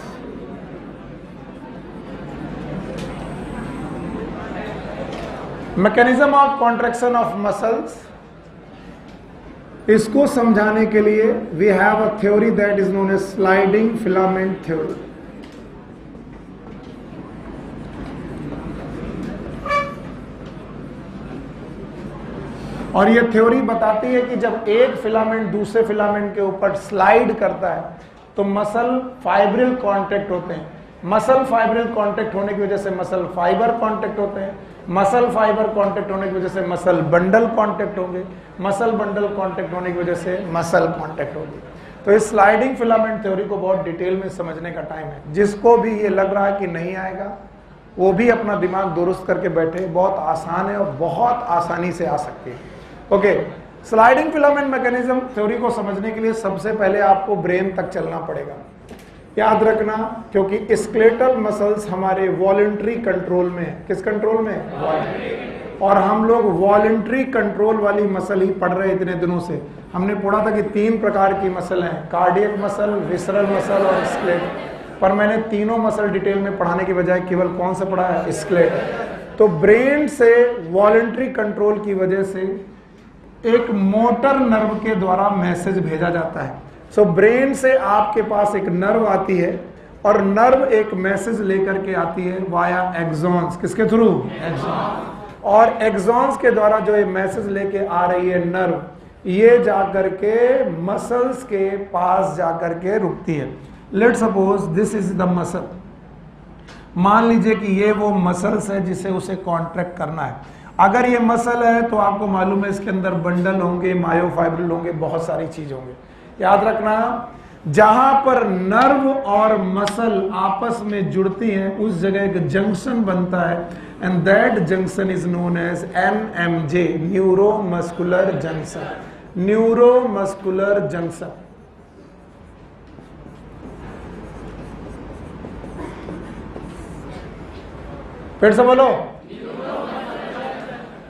Mechanism of contraction of muscles. इसको समझाने के लिए we have a theory that is known as sliding filament theory. और ये थ्योरी बताती है कि जब एक फिलामेंट दूसरे फिलामेंट के ऊपर स्लाइड करता है तो मसल फाइब्रिल कांटेक्ट होते हैं। मसल फाइब्रिल कांटेक्ट होने की वजह से मसल फाइबर कांटेक्ट होते हैं। मसल फाइबर कांटेक्ट होने की वजह से मसल बंडल कांटेक्ट होंगे। मसल बंडल कांटेक्ट होने की वजह से मसल कांटेक्ट होगी। तो इस स्लाइडिंग फिलामेंट थ्योरी को बहुत डिटेल में समझने का टाइम है। जिसको भी ये लग रहा है कि नहीं आएगा, वो भी अपना दिमाग दुरुस्त करके बैठे। बहुत आसान है और बहुत आसानी से आ सकती है। Okay, sliding filament mechanism theory को समझने के लिए सबसे पहले आपको ब्रेन तक चलना पड़ेगा। याद रखना, क्योंकि स्केलेटल मसल्स हमारे वॉलंटरी कंट्रोल में है। किस कंट्रोल में? वॉलंटरी। और हम लोग वॉलंटरी कंट्रोल वाली मसल ही पढ़ रहे हैं इतने दिनों से। हमने पढ़ा था कि 3 प्रकार की मसल हैं, कार्डियक मसल, विसरल मसल और स्केलेटल। पर मैंने तीनों मसल डिटेल में पढ़ाने की बजाय केवल कौन सा पढ़ा है? स्केलेटल। तो ब्रेन से वॉलंटरी कंट्रोल की वजह से एक मोटर नर्व के द्वारा मैसेज भेजा जाता है। सो ब्रेन से आपके पास एक नर्व आती है और नर्व एक मैसेज लेकर के आती है वाया एक्सॉन्स। किसके थ्रू? एक्सॉन। और एक्सॉन्स के द्वारा जो ये मैसेज लेके आ रही है नर्व, ये जाकर के मसल्स के पास जाकर के रुकती है। Let suppose this is the muscle. मान लीजिए कि ये वो मसल्स है जिसे उसे कॉन्ट्रैक्ट करना है। अगर ये मसल है तो आपको मालूम है इसके अंदर बंडल होंगे, मायोफाइब्रिल होंगे, बहुत सारी चीज होंगे। याद रखना, जहां पर नर्व और मसल आपस में जुड़ती हैं उस जगह एक जंक्शन बनता है and that junction is known as NMJ, neuromuscular junction. Neuromuscular junction. फिर से बोलो,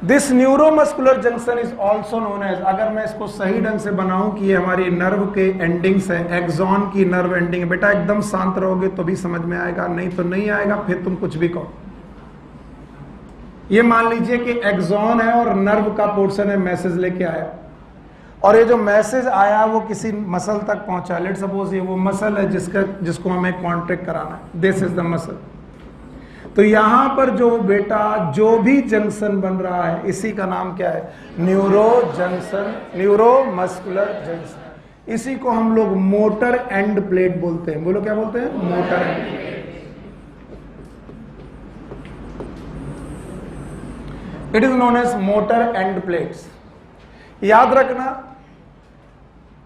this neuromuscular junction is also known as, अगर मैं इसको सही ढंग से बनाऊं कि ये हमारी नर्व के एंडिंग्स है, एक्सॉन की नर्व एंडिंग है। बेटा एकदम शांत रहोगे तो भी समझ में आएगा, नहीं तो नहीं आएगा, फिर तुम कुछ भी कहो। ये मान लीजिए कि एक्सॉन है और नर्व का पोर्शन है, मैसेज लेके आया और ये जो मैसेज आया वो किसी मसल तक पहुंचा। लेट सपोज ये वो मसल है जिसको हमें कॉन्ट्रैक्ट कराना है। This is the muscle. तो यहां पर जो बेटा जो भी जंक्शन बन रहा है इसी का नाम क्या है? Neuro junction, neuromuscular junction. इसी को हम लोग मोटर एंड प्लेट बोलते हैं। बोलो क्या बोलते हैं? Motor end plate. It is known as motor end plates. याद रखना,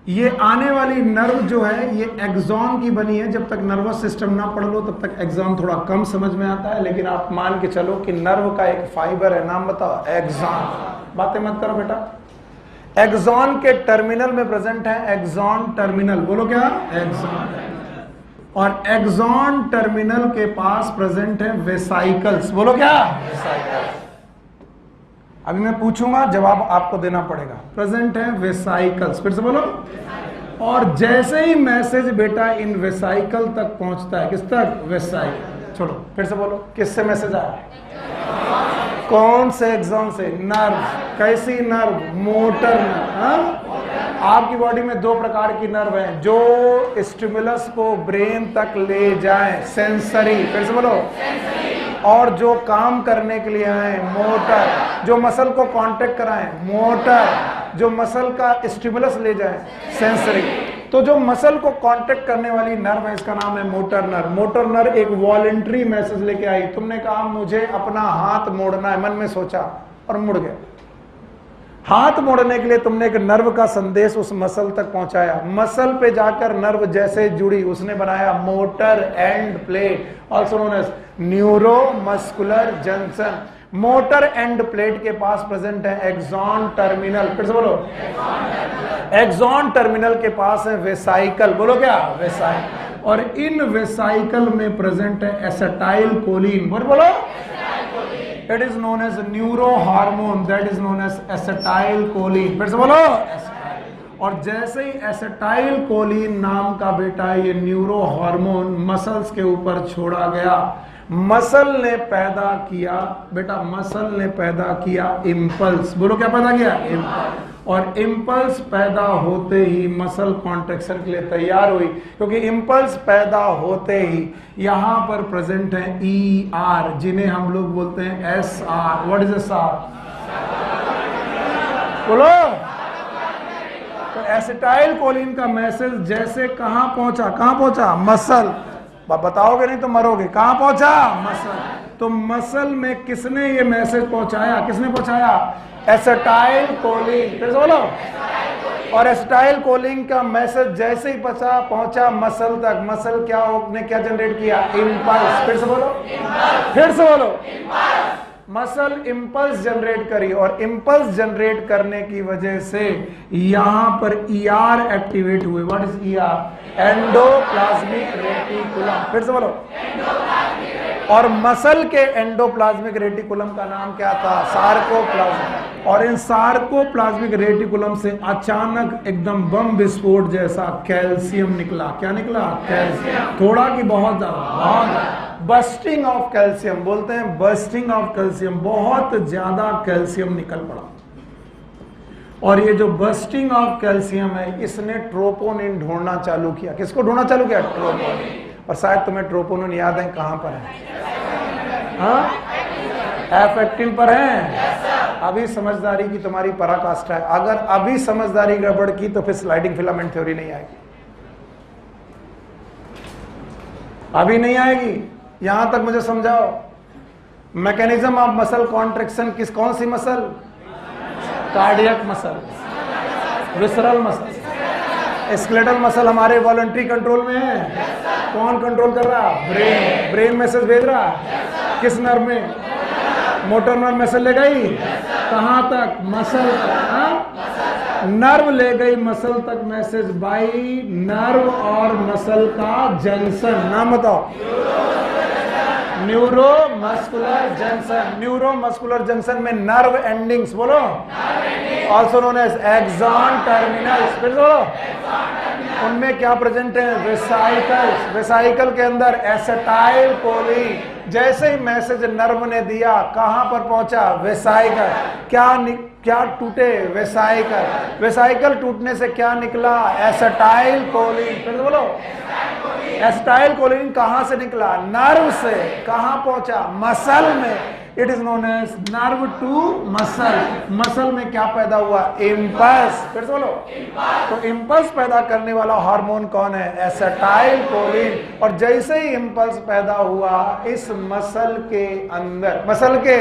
ये आने वाली नर्व जो है ये एक्सॉन की बनी है। जब तक नर्वस सिस्टम ना पढ़ लो तब तक एक्सॉन थोड़ा कम समझ में आता है, लेकिन आप मान के चलो कि नर्व का एक फाइबर है, नाम बताओ, एक्सॉन। बातें मत करो बेटा। एक्सॉन के टर्मिनल में प्रेजेंट है एक्सॉन टर्मिनल। बोलो क्या? एक्सॉन। और एक्सॉन टर्मिनल के पास प्रेजेंट है वेसाइकल्स। बोलो क्या? वेसाइकल्स। अभी मैं पूछूंगा, जवाब आपको देना पड़ेगा। प्रेजेंट है वेसाइकल्स। फिर से बोलो। और जैसे ही मैसेज बेटा इन वेसाइकल तक पहुंचता है, किस तक? वेसाइकल। छोड़ो, फिर से बोलो, किससे मैसेज आया? कौन से एक्सॉन से? नर्व। कैसी नर्व? Motor nerve. आपकी बॉडी में दो प्रकार की नर्व है जो स्टिमुलस को ब्रेन तक ले जाए, सेंसरी। फिर से बोलो। और जो काम करने के लिए आए, मोटर। जो मसल को कांटेक्ट कराएं, मोटर। जो मसल का स्टिमुलस ले जाए, सेंसरी। तो जो मसल को कांटेक्ट करने वाली नर्व है इसका नाम है मोटर नर्व। मोटर नर्व एक वॉलंटरी मैसेज लेके आई। तुमने कहा मुझे अपना हाथ मोड़ना है, मन में सोचा और मुड़ गया। हाथ मोड़ने के लिए तुमने एक नर्व का संदेश उस मसल तक पहुंचाया। मसल पे जाकर नर्व जैसे जुड़ी, उसने बनाया motor end plate, also known as neuromuscular junction. Motor end plate के पास प्रेजेंट है एक्सॉन टर्मिनल। फिर से बोलो। एक्सॉन टर्मिनल के पास है वेसाइकल। बोलो क्या? वेसाइकल। और इन वेसाइकल में प्रेजेंट है एसिटाइल कोलिन। बोलो। It is known as neuro hormone, that is known as acetyl choline. फिर से बोलो। और जैसे ही एसिटाइल कोलिन नाम का बेटा ये न्यूरो हार्मोन मसल्स के ऊपर छोड़ा गया, मसल ने पैदा किया बेटा, मसल ने पैदा किया इंपल्स। बोलो क्या पैदा किया? इंपल्स। और इंपल्स पैदा होते ही मसल कॉन्ट्रैक्शन के लिए तैयार हुई, क्योंकि इंपल्स पैदा होते ही यहां पर प्रेजेंट है ER, जिन्हें हम लोग बोलते हैं SR। What is SR? बोलो। तो एसिटाइल कोलिन का मैसेज जैसे कहां पहुंचा? कहां पहुंचा? मसल। बताओगे नहीं तो मरोगे। कहां पहुंचा? मसल। तो मसल में किसने ये मैसेज पहुंचाया? किसने पहुंचाया? Acetyl choline. फिर से बोलो। और एसिटाइल कोलिन का मैसेज जैसे ही पहुंचा मसल तक, मसल क्या जनरेट किया? इंपल्स। फिर से बोलो। फिर से बोलो। मसल इंपल्स जनरेट करी और इंपल्स जनरेट करने की वजह से यहां पर ER एक्टिवेट हुए। What is ER? Endoplasmic reticulum. फिर से बोलो। और मसल के एंडोप्लाज्मिक रेटिकुलम का नाम क्या था? सार्कोप्लाज्म। और इन सार्कोप्लाज्मिक रेटिकुलम से अचानक एकदम बम विस्फोट जैसा कैल्शियम निकला। क्या निकला? कैल्शियम। थोड़ा कि बहुत ज्यादा? बहुत। बस्टिंग ऑफ कैल्शियम, बोलते हैं बस्टिंग ऑफ कैल्शियम, बहुत ज्यादा कैल्शियम निकल पड़ा। और ये जो बस्टिंग ऑफ कैल्शियम है, इसने ट्रोपोनिन ढूंढना चालू किया। किसको ढूंढना चालू किया? ट्रोपोनिन। और शायद तुम्हें ट्रोपोनिन याद है कहां पर है? हाँ, एफ एक्टिन पर है। अभी समझदारी की तुम्हारी पराकाष्ठा है। अगर अभी समझदारी गड़बड़ की तो फिर स्लाइडिंग फिलामेंट थ्योरी नहीं आएगी, अभी नहीं आएगी। यहां तक मुझे समझाओ, मैकेनिज्म ऑफ मसल कॉन्ट्रैक्शन कौन सी muscle? Cardiac muscle, visceral muscle, skeletal muscle हमारे वॉलंटरी कंट्रोल में है। कौन कंट्रोल कर रहा? ब्रेन। ब्रेन मैसेज भेज रहा किस नर्व में? मोटर नर्व मैसेज ले गई कहां तक? मसल तक। नर्व ले गई मसल तक मैसेज बाई नर्व और मसल का जंक्शन। नाम बताओ। Neuromuscular junction. न्यूरोमस्कुलर जंक्शन में नर्व एंडिंग्स बोलो, also known as axon terminals. फिर बोलो, उनमें क्या प्रेजेंट है? वेसाइकल्स। वेसाइकल के अंदर एसिटाइल कोलिन। जैसे ही मैसेज नर्व ने दिया, कहां पर पहुंचा? वेसाइकल। क्या टूटे? वेसाइकल। वेसाइकल टूटने से क्या निकला? Acetyl choline. फिर बोलो, एसिटाइल कोलिन कहां से निकला? नर्व से। कहां पहुंचा? मसल में। It is known as nerve to muscle. Muscle में क्या पैदा हुआ? इम्पल्स। फिर से बोलो। तो इम्पल्स पैदा करने वाला हार्मोन कौन है? Acetyl choline. और जैसे ही इम्पल्स पैदा हुआ इस मसल के अंदर, मसल के,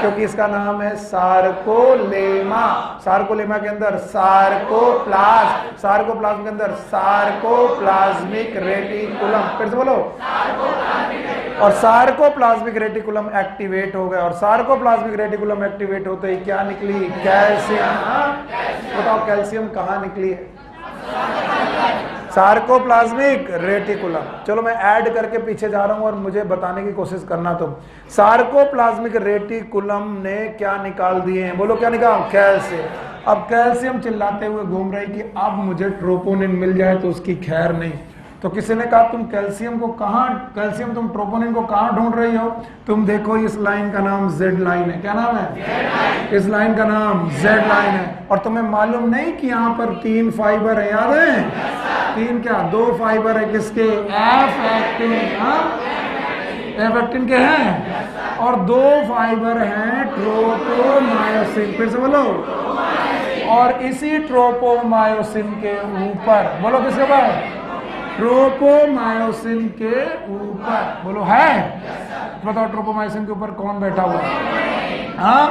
क्योंकि इसका नाम है सार्कोलेमा। सार्कोलेमा के अंदर सार्कोप्लाज्म। सार्कोप्लाज्म के अंदर सार्कोप्लाज्मिक रेटिकुलम। फिर से बोलो। और सार्कोप्लाज्मिक रेटिकुलम एक्टिवेट हो गया। और सार्कोप्लाज्मिक रेटिकुलम एक्टिवेट होते ही क्या निकली? कैल्शियम। बताओ कैल्शियम कहां निकली है? Sarcoplasmic reticulum. चलो मैं ऐड करके पीछे जा रहा हूं और मुझे बताने की कोशिश करना तुम। सार्कोप्लाज्मिक रेटिकुलम ने क्या निकाल दिए हैं? बोलो क्या निकाल? कैल्शियम। अब कैल्शियम चिल्लाते हुए घूम रही कि अब मुझे ट्रोपोनिन मिल जाए तो उसकी खैर नहीं। तो किसी ने कहा तुम कैल्शियम को कहां, कैल्शियम तुम ट्रोपोनिन को कहां ढूंढ रही हो? तुम देखो इस लाइन का नाम जेड लाइन है। क्या नाम है? इस लाइन का नाम जेड लाइन है। और तुम्हें मालूम नहीं कि यहाँ पर 3 फाइबर है, याद है? 3 क्या? 2 फाइबर है। किसके? F actin. एफ एक्टिन के हैं। और 2 फाइबर हैं ट्रोपोमायोसिन। फिर से बोलो। और इसी ट्रोपोमायोसिन के ऊपर, बोलो किसके ऊपर? ट्रोपोमायोसिन के ऊपर। बोलो है? बताओ ट्रोपोमायोसिन के ऊपर कौन बैठा हुआ है? हाँ,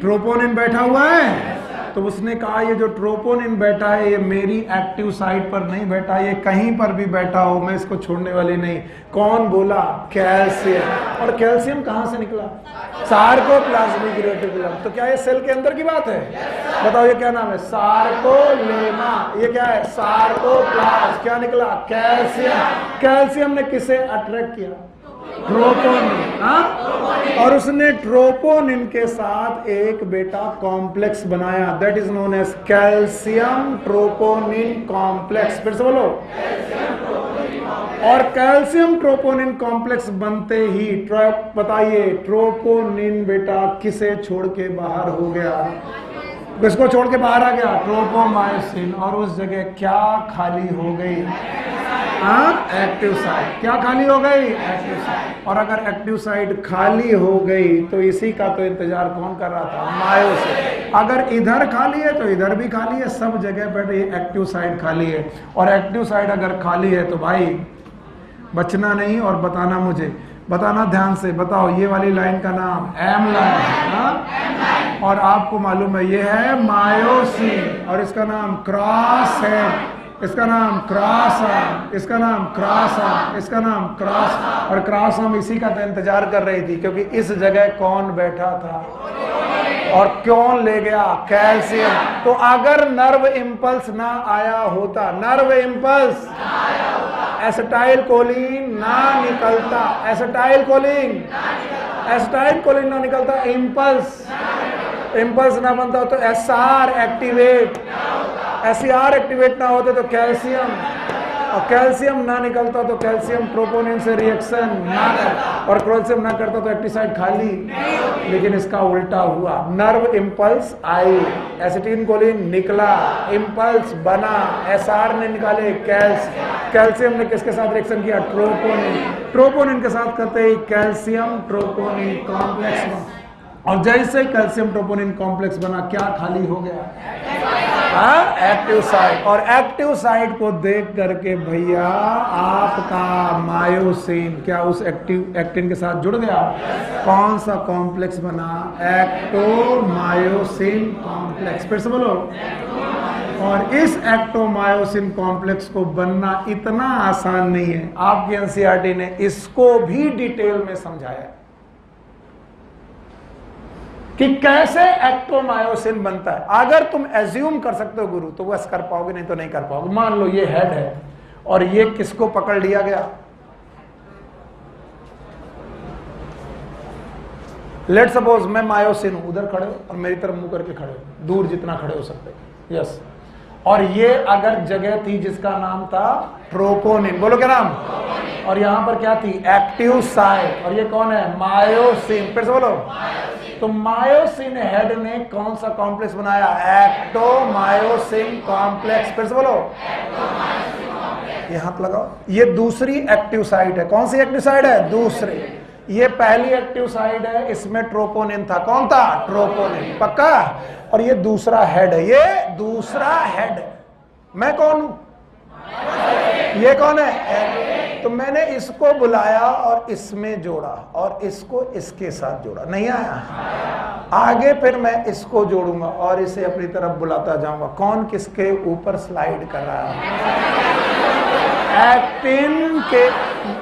ट्रोपोनिन बैठा हुआ है। तो उसने कहा ये जो ट्रोपोनिन बैठा है ये मेरी एक्टिव साइट पर नहीं बैठा, ये कहीं पर भी बैठा हो मैं इसको छोड़ने वाली नहीं। कौन बोला? कैल्शियम। और कैल्शियम कहां से निकला? Sarcoplasmic reticulum. तो क्या ये सेल के अंदर की बात है? बताओ ये क्या नाम है? सार्कोलेमा। ये क्या है? सार्कोप्लाज्म। क्या निकला? कैल्शियम। कैल्शियम ने किसे अट्रैक्ट किया? ट्रोपोनिन। और उसने ट्रोपोनिन के साथ एक बेटा कॉम्प्लेक्स बनाया, that is known as calcium troponin complex. फिर से बोलो। और कैल्शियम ट्रोपोनिन कॉम्प्लेक्स बनते ही बताइए ट्रोपोनिन बेटा किसे छोड़ के बाहर हो गया? किसको छोड़ के बाहर आ गया? ट्रोपोमायोसिन। और उस जगह क्या खाली हो गई? Active site. क्या खाली हो गई? Active site. और अगर एक्टिव साइट खाली हो गई तो इसी का तो इंतजार कौन कर रहा था? मायोसिन। अगर इधर खाली है तो इधर भी खाली है, सब जगह पर एक्टिव साइट खाली है। और एक्टिव साइट अगर खाली है तो भाई बचना नहीं और बताना मुझे, बताना ध्यान से। बताओ ये वाली लाइन का नाम एम लाइन। और आपको मालूम है ये है मायोसिन। और इसका नाम क्रॉस है, इसका नाम क्रॉस आर्म, इसका नाम क्रॉस आर्म, इसका नाम क्रॉस। और क्रॉस आर्म इसी का तो इंतजार कर रही थी, क्योंकि इस जगह कौन बैठा था और कौन ले गया? कैल्शियम। तो अगर नर्व इम्पल्स ना आया होता, नर्व इम्पल्स, एसिटाइल कोलिन ना निकलता, एसिटाइल कोलिन ना निकलता, इम्पल्स ना बनता तो एसआर एक्टिवेट, एसआर एक्टिवेट ना होते तो कैल्शियम और कैल्शियम ना निकलता तो कैल्शियम ट्रोपोनिन से रिएक्शन ना कर, और कैल्शियम ना करता तो एक्टिव साइट खाली। लेकिन इसका उल्टा हुआ, नर्व इंपल्स आई, एसिटिन कोलिन निकला, इंपल्स बना, एसआर ने निकाले कैल्शियम ने किसके साथ रिएक्शन किया? ट्रोपोनिन के साथ करते ही कैल्शियम ट्रोपोनिन कॉम्प्लेक्स बना, और जैसे कैल्शियम ट्रोपोनिन कॉम्प्लेक्स बना क्या खाली हो गया? Active site. और एक्टिव साइट को देख करके भैया आपका मायोसिन क्या उस एक्टिन के साथ जुड़ गया? कौन सा कॉम्प्लेक्स बना? एक्टोमायोसिन कॉम्प्लेक्स। फिर से बोलो। और इस एक्टोमायोसिन कॉम्प्लेक्स को बनना इतना आसान नहीं है, आपकी एनसीईआरटी ने इसको भी डिटेल में समझाया कि कैसे एक्टोमायोसिन बनता है। अगर तुम एज्यूम कर सकते हो गुरु तो बस कर पाओगे, नहीं तो नहीं कर पाओगे। मान लो ये हेड है और ये किसको पकड़ लिया गया? लेट सपोज मैं मायोसिन हूं, उधर खड़े हो और मेरी तरफ मुंह करके खड़े हो, दूर जितना खड़े हो सकते, यस। और ये अगर जगह थी जिसका नाम था ट्रोपोनिन, बोलो क्या नाम? और यहां पर क्या थी? Active site. और ये कौन है? मायोसिन। फिर से बोलो। तो मायोसिन हेड ने कौन सा कॉम्प्लेक्स बनाया? एक्टोमायोसिन कॉम्प्लेक्स। फिर से बोलो। ये हाथ लगाओ। ये दूसरी एक्टिव साइट है। कौन सी एक्टिव साइट है? दूसरी। ये पहली एक्टिव साइट है, इसमें ट्रोपोनिन था। कौन था? ट्रोपोनिन। पक्का? और ये दूसरा हेड है, ये दूसरा हेड है। मैं कौन हूं? ये कौन है? तो मैंने इसको बुलाया और इसमें जोड़ा और इसको इसके साथ जोड़ा, नहीं आया? आगे फिर मैं इसको जोड़ूंगा और इसे अपनी तरफ बुलाता जाऊंगा। कौन किसके ऊपर स्लाइड कर रहा है?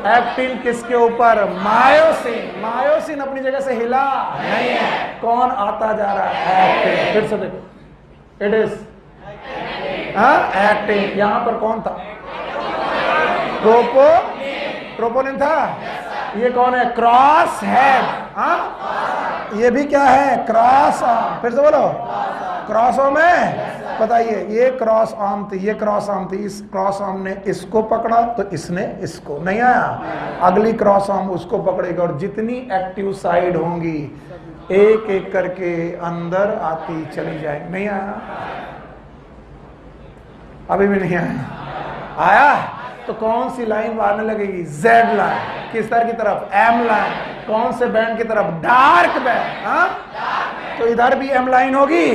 एक्टिन किसके ऊपर? मायोसिन। मायोसिन अपनी जगह से हिला नहीं है। कौन आता जा रहा है? एक्टिन। फिर से देखो, इट इज एक्टिन। यहां पर कौन था? ट्रोपोनिन था। ये कौन है? Cross head. ये भी क्या है? Cross arm. फिर से बोलो। क्रॉस आर्म है। बताइए, ये क्रॉस आर्म थी, ये क्रॉस आर्म थी। इस क्रॉस आर्म ने इसको पकड़ा तो इसने इसको, नहीं आया? अगली क्रॉस आर्म उसको पकड़ेगा और जितनी एक्टिव साइड होंगी एक एक करके अंदर आती चली जाएगी। नहीं आया? अभी भी नहीं आया? आया? तो कौन सी लाइन मारने लगेगी? Z line. किस तरह की तरफ? M line. कौन से बैंड की तरफ? Dark band. हाँ, तो इधर भी एम लाइन होगी,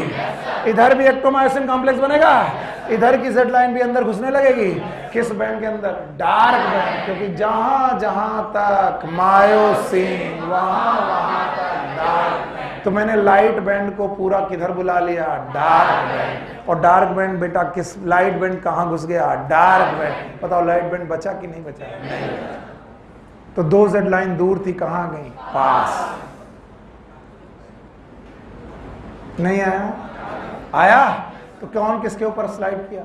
इधर भी एक्टोमायोसिन कॉम्प्लेक्स बनेगा, इधर की जेड लाइन भी अंदर घुसने लगेगी। किस बैंड के अंदर? Dark band. क्योंकि जहां जहां तक मायोसिन वहां वहां तक डार्क। तो मैंने लाइट बैंड को पूरा किधर बुला लिया? Dark band. और डार्क बैंड बेटा किस? लाइट बैंड कहां घुस गया? Dark band. बताओ लाइट बैंड बचा कि नहीं बचा? नहीं। तो दो जेड लाइन दूर थी, कहां गई? पास। नहीं आया? आया? तो कौन किसके ऊपर स्लाइड किया?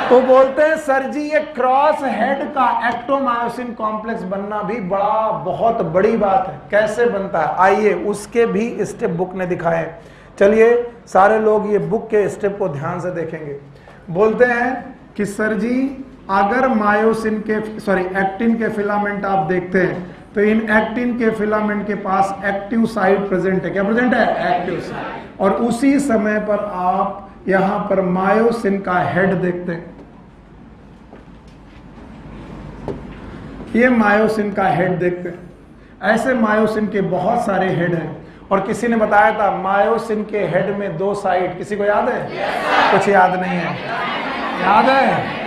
तो बोलते हैं सर जी ये क्रॉस हेड का एक्टोमायोसिन कॉम्प्लेक्स बनना भी बहुत बड़ी बात है। कैसे बनता है? आइए उसके भी स्टेप बुक ने दिखाए। चलिए सारे लोग ये बुक के स्टेप को ध्यान से देखेंगे। बोलते हैं कि सर जी अगर मायोसिन के एक्टिन के फिलामेंट आप देखते हैं तो इन एक्टिन के फिलामेंट के पास एक्टिव साइट प्रेजेंट है। क्या प्रेजेंट है? Active site. और उसी समय पर आप यहां पर मायोसिन का हेड देखते हैं। ये मायोसिन का हेड देखते हैं। ऐसे मायोसिन के बहुत सारे हेड हैं और किसी ने बताया था मायोसिन के हेड में दो साइड। किसी को याद है? कुछ याद नहीं है? याद है?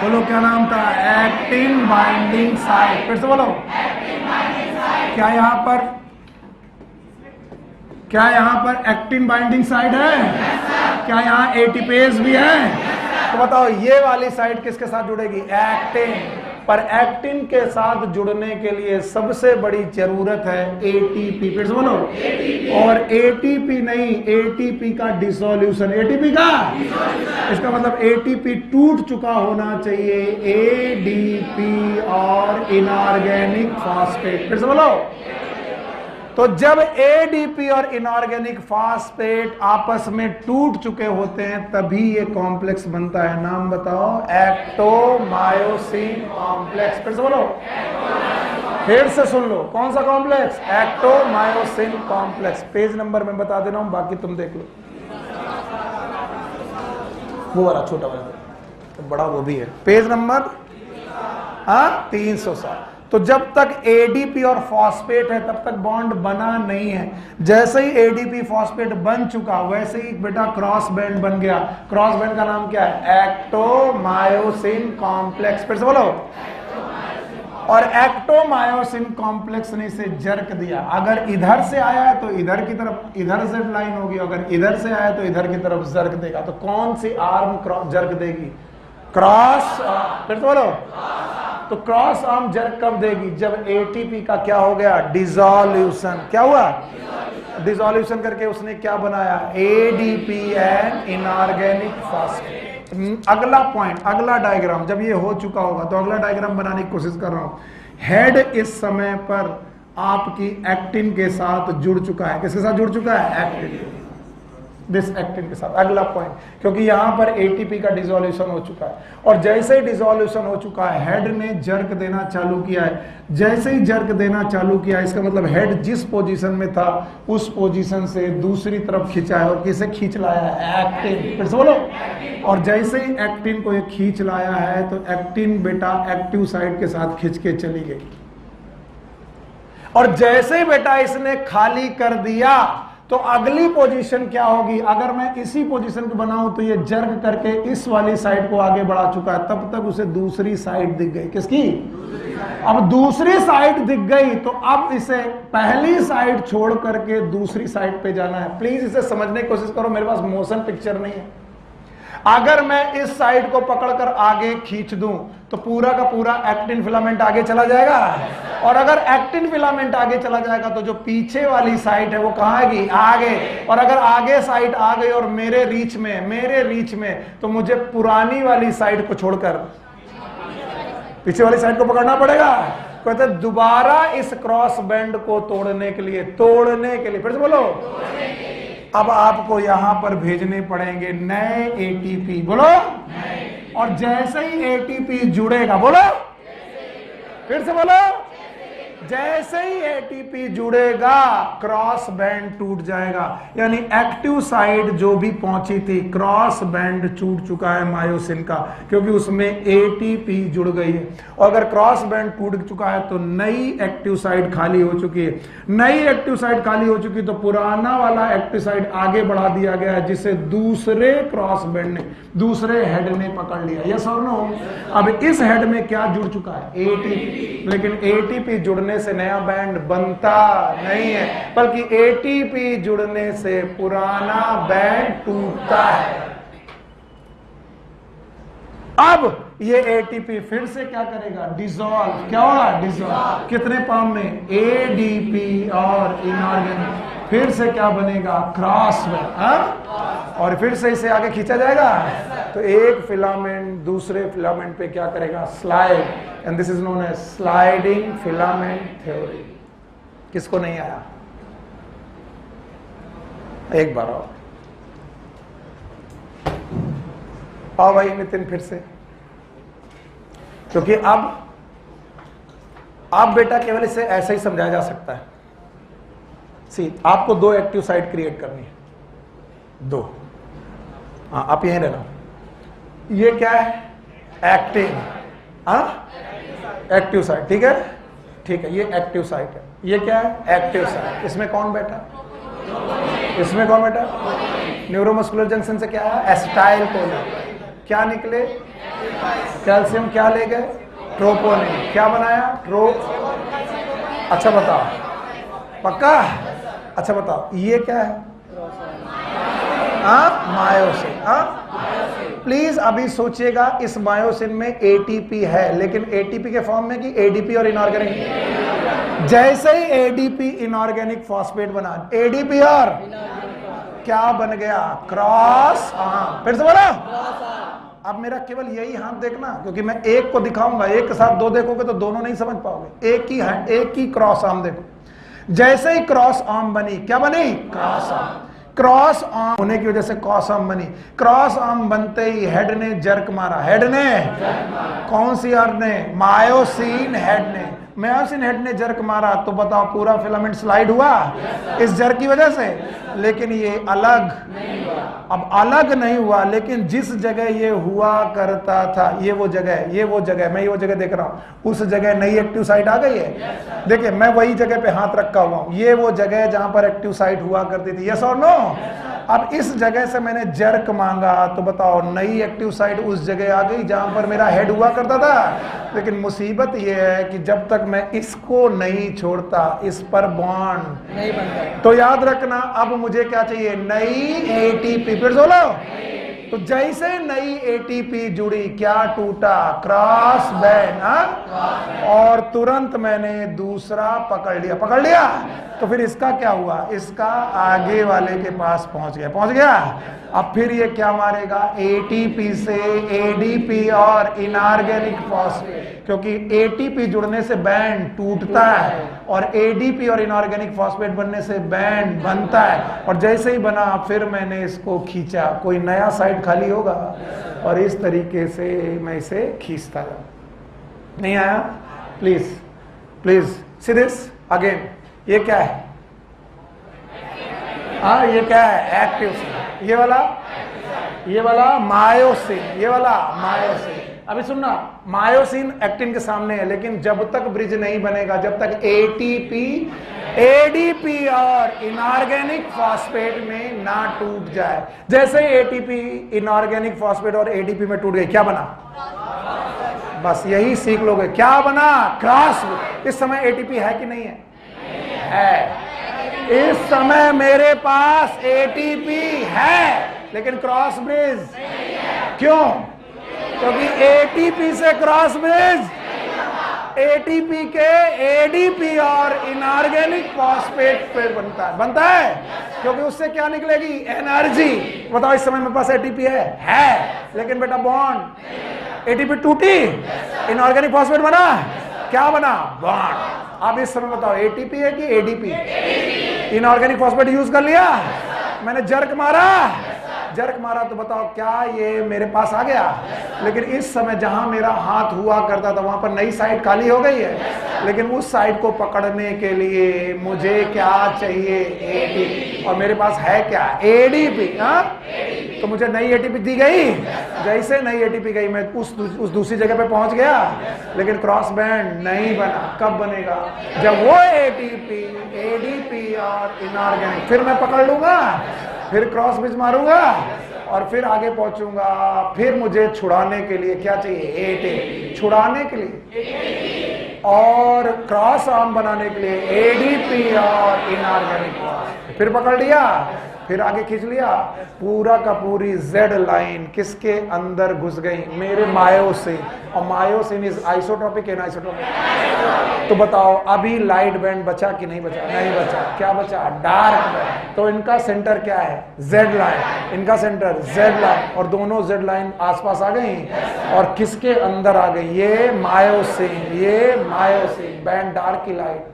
बोलो क्या नाम था? Actin binding site. फिर से बोलो। क्या यहां पर एक्टिन बाइंडिंग साइट है? क्या यहां एटीपेज भी है? तो बताओ ये वाली साइट किसके साथ जुड़ेगी? एक्टिन। पर एक्टिन के साथ जुड़ने के लिए सबसे बड़ी जरूरत है एटीपी। फिर से बोलो। और एटीपी नहीं, एटीपी का डिसोल्यूशन। एटीपी का इसका मतलब एटीपी टूट चुका होना चाहिए। एडीपी और इनऑर्गेनिक फॉस्फेट। फिर से बोलो। तो जब एडीपी और इनऑर्गेनिक फॉस्फेट आपस में टूट चुके होते हैं तभी ये कॉम्प्लेक्स बनता है। नाम बताओ, एक्टोमायोसिन कॉम्प्लेक्स। फिर से बोलो, फिर से सुन लो, कौन सा कॉम्प्लेक्स? एक्टोमायोसिन कॉम्प्लेक्स। पेज नंबर मैं बता दे रहा हूं, बाकी तुम देख लो। वो वाला छोटा वाला, तो बड़ा वो भी है। Page number 307। तो जब तक एडीपी और फॉस्फेट है तब तक बॉन्ड बना नहीं है। जैसे ही एडीपी फॉस्फेट बन चुका वैसे ही बेटा क्रॉस बैंड बन गया। क्रॉस बैंड का नाम क्या है? एक्टोमायोसिन कॉम्प्लेक्स। फिर से बोलो, और एक्टोमायोसिन कॉम्प्लेक्स ने इसे जर्क दिया। अगर इधर से आया है तो इधर की तरफ इधर से लाइन होगी, अगर इधर से आया तो इधर की तरफ जर्क देगा। तो कौन सी आर्म जर्क देगी? क्रॉस। फिर से बोलो, तो क्रॉस आर्म जर्क कब देगी? जब एटीपी का क्या हो गया? डिसोल्यूशन। क्या हुआ? डिसोल्यूशन करके उसने क्या बनाया? ADP and inorganic phosphate. अगला पॉइंट, अगला डायग्राम जब ये हो चुका होगा तो अगला डायग्राम बनाने की कोशिश कर रहा हूं। हेड इस समय पर आपकी एक्टिन के साथ जुड़ चुका है। किसके साथ जुड़ चुका है? एक्टिन, दिस एक्टिन के साथ। अगला पॉइंट, क्योंकि यहां पर एटीपी का डिसोल्यूशन हो चुका है और जैसे ही डिसोल्यूशन हो चुका है हेड ने जर्क देना चालू किया है। जैसे ही जर्क देना चालू किया, इसका मतलब हेड जिस पोजीशन में था उस पोजीशन से दूसरी तरफ खींचा है। और किसे खींच लाया है? एक्टिन। फिर से बोलो, और जैसे ही एक्टिन को ये खींच लाया है तो एक्टिन बेटा एक्टिव साइड के साथ खींच के चली गई। और जैसे ही बेटा इसने खाली कर दिया तो अगली पोजीशन क्या होगी? अगर मैं इसी पोजीशन को बनाऊं तो ये जर्क करके इस वाली साइड को आगे बढ़ा चुका है, तब तक उसे दूसरी साइड दिख गई। किसकी? अब दूसरी साइड दिख गई तो अब इसे पहली साइड छोड़ करके दूसरी साइड पे जाना है। प्लीज इसे समझने की कोशिश करो, मेरे पास मोशन पिक्चर नहीं है। अगर मैं इस साइड को पकड़कर आगे खींच दूं तो पूरा का पूरा एक्टिन फिलामेंट आगे चला जाएगा, और अगर एक्टिन फिलामेंट आगे चला जाएगा तो जो पीछे वाली साइड है वो कहां आएगी? आगे। और अगर आगे साइड आ गई और मेरे रीच में तो मुझे पुरानी वाली साइड को छोड़कर पीछे वाली साइड को पकड़ना पड़ेगा। कहते दोबारा इस क्रॉस बैंड को तोड़ने के लिए फिर से बोलो, अब आपको यहां पर भेजने पड़ेंगे नए एटीपी। बोलो, और जैसे ही एटीपी जुड़ेगा, बोलो, फिर से बोलो, जैसे ही एटीपी जुड़ेगा क्रॉस बैंड टूट जाएगा। यानी एक्टिव साइड जो भी पहुंची थी, क्रॉस बैंड टूट चुका है मायोसिन का, क्योंकि उसमें एटीपी जुड़ गई है। और अगर क्रॉस बैंड टूट चुका है तो नई एक्टिव साइड खाली हो चुकी है। नई एक्टिव साइड खाली हो चुकी तो पुराना वाला एक्टिव साइड आगे बढ़ा दिया गया है, जिसे दूसरे क्रॉस बैंड ने, दूसरे हेड ने पकड़ लिया। यस और नो? अब इस हेड में क्या जुड़ चुका है? एटीपी। लेकिन एटीपी जुड़ने से नया बैंड बनता नहीं है, बल्कि एटीपी जुड़ने से पुराना बैंड टूटता है। अब ये एटीपी फिर से क्या करेगा? डिसॉल्व। क्या होगा? डिसॉल्व। कितने फॉर्म में? एडीपी और इनऑर्गेनिक। फिर से क्या बनेगा? Cross band. और फिर से इसे आगे खींचा जाएगा तो एक फिलामेंट दूसरे फिलामेंट पे क्या करेगा? Slide. And this is known as sliding filament theory. किसको नहीं आया? एक बार और आओ भाई नितिन, फिर से, क्योंकि अब बेटा केवल इसे ऐसे ही समझाया जा सकता है। सी, आपको दो एक्टिव साइड क्रिएट करनी है, दो। हाँ, आप यहीं रहना। ये क्या है? एक्टिव। एक्टिव साइड, ठीक है, ठीक है, ये एक्टिव साइड है। ये क्या है? Active side. इसमें कौन बैठा? इसमें कौन बैठा? न्यूरोमस्कुलर जंक्शन से क्या है? Acetyl choline. क्या निकले? कैल्शियम। क्या ले गए? ट्रोपोनिन। क्या बनाया? अच्छा बताओ, पक्का? अच्छा बताओ, ये क्या है? मायोसिन। प्लीज अभी सोचिएगा, इस मायोसिन में एटीपी है, लेकिन एटीपी के फॉर्म में कि एडीपी और इनऑर्गेनिक। जैसे ही एडीपी इनऑर्गेनिक फॉस्फेट बना, एडीपी और क्या बन गया? क्रॉस। फिर से बोला। अब मेरा केवल यही हाथ देखना, क्योंकि मैं एक को दिखाऊंगा, एक के साथ दो देखोगे तो दोनों नहीं समझ पाओगे। एक ही क्रॉस आर्म देखो। जैसे ही क्रॉस आर्म बनी, क्या बनी? Cross arm. क्रॉस आर्म होने की वजह से क्रॉस आर्म बनी। क्रॉस आर्म बनते ही हेड ने जर्क मारा। हेड ने, कौन सी आर्म ने? मायोसिन हेड ने। मायोसिन हेड ने जर्क मारा तो बताओ पूरा फिलामेंट स्लाइड हुआ इस जर्क की वजह से। लेकिन ये अलग अब अलग नहीं हुआ, लेकिन जिस जगह ये हुआ करता था, ये वो जगह, ये वो जगह, मैं ये वो जगह देख रहा हूं, उस जगह नई एक्टिव साइट आ गई है। देखिए मैं वही जगह पे हाथ रखा हुआ हूं, ये वो जगह जहां पर एक्टिव साइट हुआ करती थी। यस और नो? अब इस जगह से मैंने जर्क मांगा तो बताओ नई एक्टिव साइट उस जगह आ गई जहां पर मेरा हेड हुआ करता था। लेकिन मुसीबत यह है कि जब तक मैं इसको नहीं छोड़ता, इस पर बॉन्ड नहीं बनता। तो याद रखना, अब मुझे क्या चाहिए? नई एटीपी। फिर बोलो। तो जैसे नई एटीपी जुड़ी, क्या टूटा? Cross band. और तुरंत मैंने दूसरा पकड़ लिया। पकड़ लिया तो फिर इसका क्या हुआ? इसका आगे वाले के पास पहुंच गया। पहुंच गया। अब फिर ये क्या मारेगा? एटीपी से एडीपी और इनऑर्गेनिक फॉस्फेट, क्योंकि एटीपी जुड़ने से बैंड टूटता है और एडीपी और इनऑर्गेनिक फॉस्फेट बनने से बैंड बनता है। और जैसे ही बना फिर मैंने इसको खींचा, कोई नया साइड खाली होगा और इस तरीके से मैं इसे खींचता जाऊं। नहीं आया? Please please see this again. ये क्या है? हाँ ये क्या है? Active site. ये वाला मायोसिन। ये वाला मायोसिन। अभी सुनना, मायोसिन एक्टिन के सामने है, लेकिन जब तक ब्रिज नहीं बनेगा, जब तक एटीपी एडीपी और इनऑर्गेनिक फॉस्फेट में ना टूट जाए। जैसे एटीपी इनऑर्गेनिक फॉस्फेट और एडीपी में टूट गई, क्या बना? बस यही सीख लोगे। क्या बना? क्रॉस। इस समय एटीपी है कि नहीं है? है। इस समय मेरे पास एटीपी है, लेकिन क्रॉस ब्रिज क्यों? क्योंकि एटीपी से क्रॉस ब्रिज एटीपी के एडीपी और इनऑर्गेनिक फॉस्फेट पे बनता है क्योंकि उससे क्या निकलेगी? एनर्जी। बताओ इस समय मेरे पास एटीपी है, लेकिन बेटा बॉन्ड, एटीपी टूटी, इनऑर्गेनिक फॉस्फेट बना, क्या बना? बॉन्ड। अब इस समय बताओ एटीपी है कि एडीपी? इनऑर्गेनिक फॉस्फेट यूज कर लिया, मैंने जर्क मारा तो बताओ क्या ये मेरे पास आ गया? लेकिन इस समय जहां मेरा हाथ हुआ करता था वहां पर नई साइड खाली हो गई है, लेकिन उस साइड को पकड़ने के लिए मुझे क्या चाहिए? एटीपी। और मेरे पास है क्या? एडीपी। तो मुझे नई एटीपी दी गई। जैसे नई एटीपी गई मैं उस दूसरी जगह पे पहुंच गया, लेकिन क्रॉस बैंड नहीं बना। कब बनेगा? जब वो एटीपी एडीपी और इनऑर्गेनिक फिर मैं पकड़ लूंगा, फिर क्रॉस ब्रिज मारूंगा और फिर आगे पहुंचूंगा। फिर मुझे छुड़ाने के लिए क्या चाहिए? एटीपी। छुड़ाने के लिए और क्रॉस आर्म बनाने के लिए एडीपी और इनऑर्गेनिक। फिर पकड़ लिया, फिर आगे खींच लिया, पूरा का पूरी जेड लाइन किसके अंदर घुस गई? मेरे मायोसिन। और myosin is isotropic and isotropic. तो बताओ अभी लाइट बैंड बचा कि नहीं बचा? नहीं बचा। क्या बचा? Dark band. तो इनका सेंटर क्या है? Z line. इनका सेंटर जेड लाइन, और दोनों जेड लाइन आसपास आ गई और किसके अंदर आ गई? ये मायोसिन। ये मायोसिन बैंड डार्क की लाइट।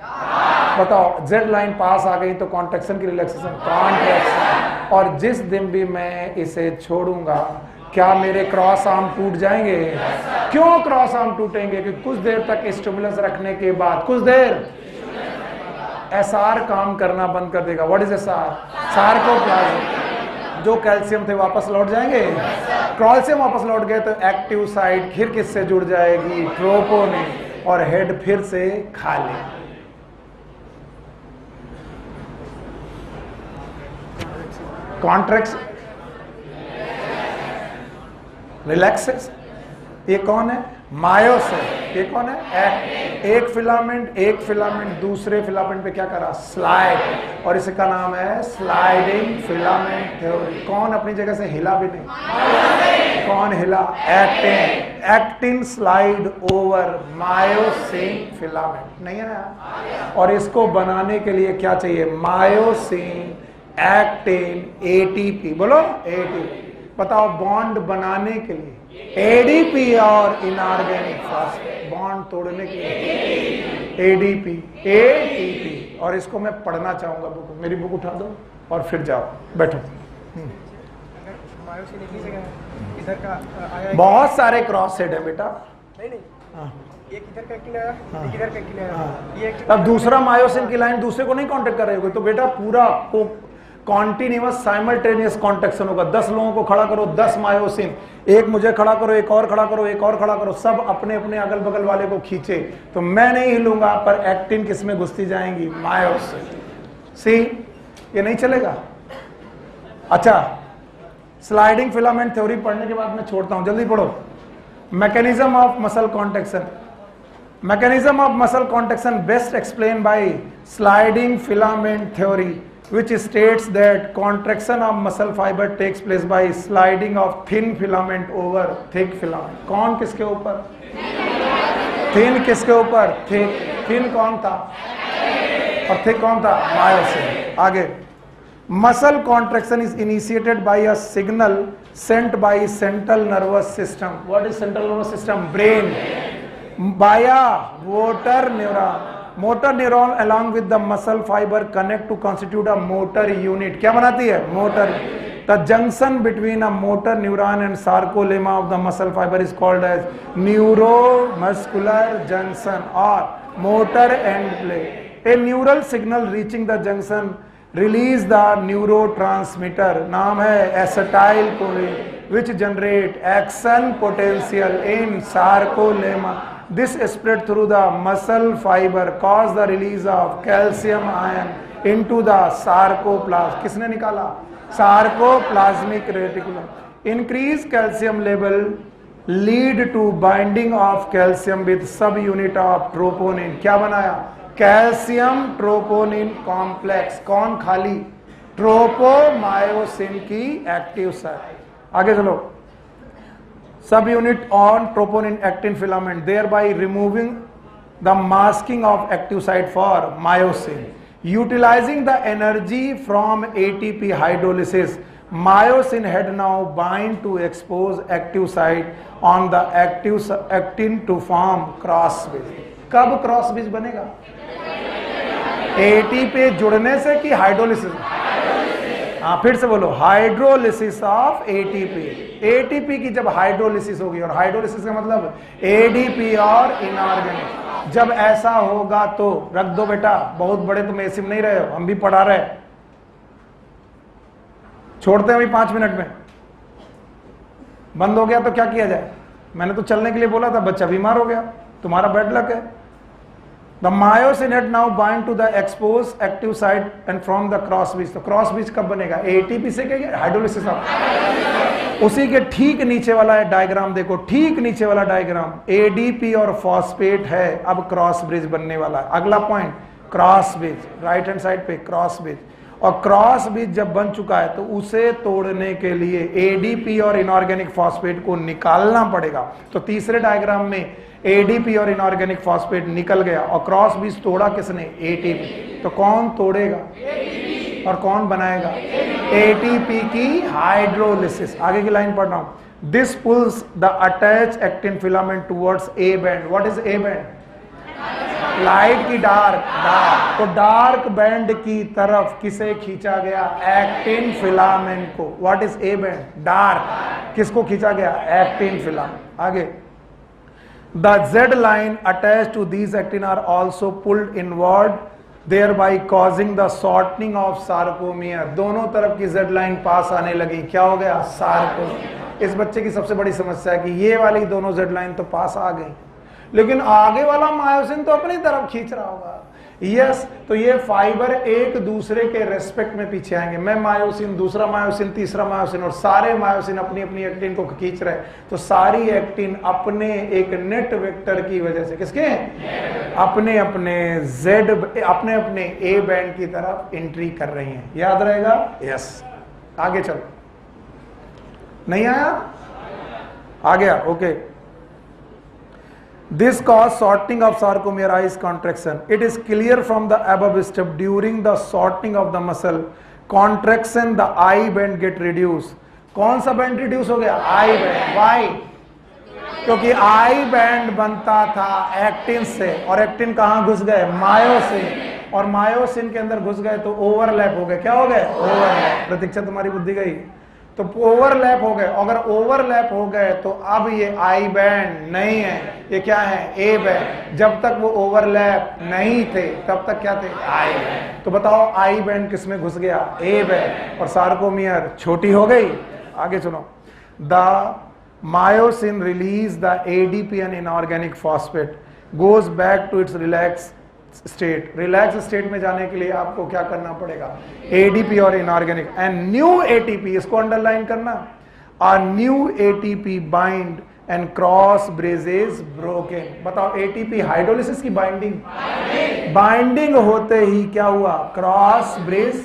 बताओ जेड लाइन पास आ गई तो कॉन्ट्रैक्शन की रिलैक्सेशन, कॉन्ट्रैक्शन। और जिस दिन भी मैं इसे छोड़ूंगा क्या मेरे क्रॉस आर्म टूट जाएंगे? क्यों क्रॉस आर्म टूटेंगे? कि कुछ देर तक स्टिमुलस रखने के बाद, कुछ देर एसआर काम करना बंद कर देगा। What is SR? सार्कोप्लाज्म। जो कैल्शियम थे वापस लौट जाएंगे। कैल्शियम वापस लौट गए तो एक्टिव साइट फिर किससे जुड़ जाएगी? ट्रोपोनिन। और हेड फिर से खाली। Contraction, relaxation. ये कौन है? मायोसिन। ये कौन है? एक फिलामेंट दूसरे फिलामेंट पे क्या करा? स्लाइड। और इसका नाम है स्लाइडिंग फिलामेंट थ्योरी। कौन अपनी जगह से हिला भी नहीं? कौन हिला? Actin. Actin slide over myosin filament. नहीं है ना? और इसको बनाने के लिए क्या चाहिए? Myosin, actin, ATP. बोलो एटीपी। बताओ बॉन्ड बनाने के लिए एडीपी और इनऑर्गेनिक फॉस्फेट। बॉन्ड तोड़ने के लिए एडीपी, एटीपी। और इसको मैं पढ़ना चाहूंगा बुक, मेरी बुक उठा दो और फिर जाओ बैठो। इधर का आया, बहुत सारे क्रॉस सेट है बेटा। नहीं हाँ। एक इधर का एक्टिन आया, हाँ। एक इधर का एक्टिन आया, हाँ। ये एक्टिन अब दूसरा मायोसिन की लाइन दूसरे को नहीं कांटेक्ट कर रही होगी तो बेटा पूरा को कॉन्टिन्यूअस साइमल्टेनियस कॉन्टेक्शन होगा। 10 लोगों को खड़ा करो, 10 मायोसिन, एक मुझे खड़ा करो, एक और खड़ा करो, एक और खड़ा करो, सब अपने अपने अगल बगल वाले को खींचे तो मैं नहीं हिलूंगा, पर एक्टिन किस में घुसती जाएंगी? मायोसिन। सी, ये नहीं चलेगा। अच्छा, स्लाइडिंग फिलामेंट थ्योरी पढ़ने के बाद मैं छोड़ता हूं, जल्दी पढ़ो। Mechanism of muscle contraction. Mechanism of muscle contraction best explained by sliding filament theory, which states that contraction of muscle fiber takes place by sliding of thin filament over thick filament. कौन किसके ऊपर? Thin किसके ऊपर? Thick. Thin कौन था? और thick कौन था? Myosin. आगे. Muscle contraction is initiated by a signal sent by central nervous system. What is central nervous system? Brain. Via motor neuron. Motor neuron along with the muscle fiber connect to constitute a motor unit. क्या बनाती है? Motor. The junction between a motor neuron and sarcolemma of the muscle fiber is called as neuromuscular junction or motor end plate. A neural signal reaching the junction release the neurotransmitter, नाम है acetylcholine, which generate action potential in sarcolemma. This spread through the muscle fiber cause the release of calcium ion into the sarcoplasm. किसने निकाला? Sarcoplasmic reticulum. Increased calcium level lead to binding of calcium with subunit of troponin. क्या बनाया? Calcium troponin complex. कौन खाली? ट्रोपोमायोसिन की एक्टिव साइट। आगे चलो। Subunit on troponin actin filament thereby removing the masking of active site for myosin utilising the energy from ATP hydrolysis myosin head now bind to expose active site on the active actin to form cross bridge. कब क्रॉस ब्रिज बनेगा? एटीपी जुड़ने से कि हाइड्रोलिसिस? हाँ, फिर से बोलो। Hydrolysis of ATP. एटीपी की जब हाइड्रोलिसिस होगी, और हाइड्रोलिसिस का मतलब एडीपी और इनऑर्गेनिक। जब ऐसा होगा तो रख दो बेटा, बहुत बड़े तुम ऐसे में नहीं रहे हो, हम भी पढ़ा रहे। छोड़ते हैं अभी 5 मिनट में। बंद हो गया तो क्या किया जाए? मैंने तो चलने के लिए बोला था, बच्चा बीमार हो गया, तुम्हारा बैड लक है। The myosin head now bind to the exposed active site and from the cross bridge. तो क्रॉस ब्रिज कब बनेगा? एटीपी से क्या? Hydrolysis of. उसी के ठीक नीचे वाला डायग्राम देखो, ठीक नीचे वाला डायग्राम एडीपी और फॉस्फेट है। अब क्रॉस ब्रिज बनने वाला है। अगला point cross bridge, right hand side पे क्रॉस ब्रिज। और क्रॉस ब्रिज जब बन चुका है तो उसे तोड़ने के लिए एडीपी और इनऑर्गेनिक फॉस्फेट को निकालना पड़ेगा। तो तीसरे डायग्राम में एडीपी और इनऑर्गेनिक फॉस्फेट निकल गया और क्रॉस ब्रिज तोड़ा किसने? एटीपी। तो कौन तोड़ेगा और कौन बनाएगा? एटीपी की हाइड्रोलिसिस। आगे की लाइन पढ़ रहा हूं। This pulls the attach actin filament towards A band. What is A band? Light की डार्क। तो डार्क बैंड की तरफ किसे खींचा गया? एक्टिन फिलामेंट को। What is A band? Dark. किसको खींचा गया? Actin filament. आगे the Z line attached to these actin are also pulled inward thereby causing the shortening of sarcomere. दोनों तरफ की Z line पास आने लगी, क्या हो गया? सार्कोमियर। इस बच्चे की सबसे बड़ी समस्या है कि ये वाली दोनों Z line तो पास आ गई, लेकिन आगे वाला मायोसिन तो अपनी तरफ खींच रहा होगा। यस, तो ये फाइबर एक दूसरे के रेस्पेक्ट में पीछे आएंगे। मैं मायोसिन, दूसरा मायोसिन, तीसरा मायोसिन, और सारे मायोसिन अपनी अपनी एक्टिन को खींच रहे हैं। तो सारी एक्टिन अपने एक नेट वेक्टर की वजह से, किसके? अपने अपने जेड, अपने अपने ए बैंड की तरफ एंट्री कर रही हैं। याद रहेगा? यस। आगे चलो। नहीं आया? आ गया? Okay. This causes shortening of sarcomere eyes contraction. It is clear from the above step during the shortening of the muscle contraction the eye band get reduced. कौन सा बैंड रिड्यूस हो गया? I band. वाई? क्योंकि आई बैंड बनता था एक्टिन से, और एक्टिन कहां घुस गए? मायोसिन। और मायोसिन के अंदर घुस गए तो ओवरलैप हो गए। क्या हो गए? ओवरलैप। प्रतीक्षा तुम्हारी बुद्धि गई। तो ओवरलैप हो गए। अगर ओवरलैप हो गए तो अब ये आई बैंड नहीं है, ये क्या है? A band. जब तक वो ओवरलैप नहीं थे तब तक क्या थे? I band. तो बताओ आई बैंड किस में घुस गया? A band. और सार्कोमियर छोटी हो गई। आगे सुनो, the myosin release the ADP and inorganic phosphate goes back to its relax state. Relax state में जाने के लिए आपको क्या करना पड़ेगा? एडीपी और इनऑर्गेनिक एंड न्यू एटीपी, इसको अंडरलाइन करना। A new ATP bind and cross bridges broken. बताओ एटीपी हाइड्रोलिसिस की बाइंडिंग होते ही क्या हुआ? क्रॉस ब्रेज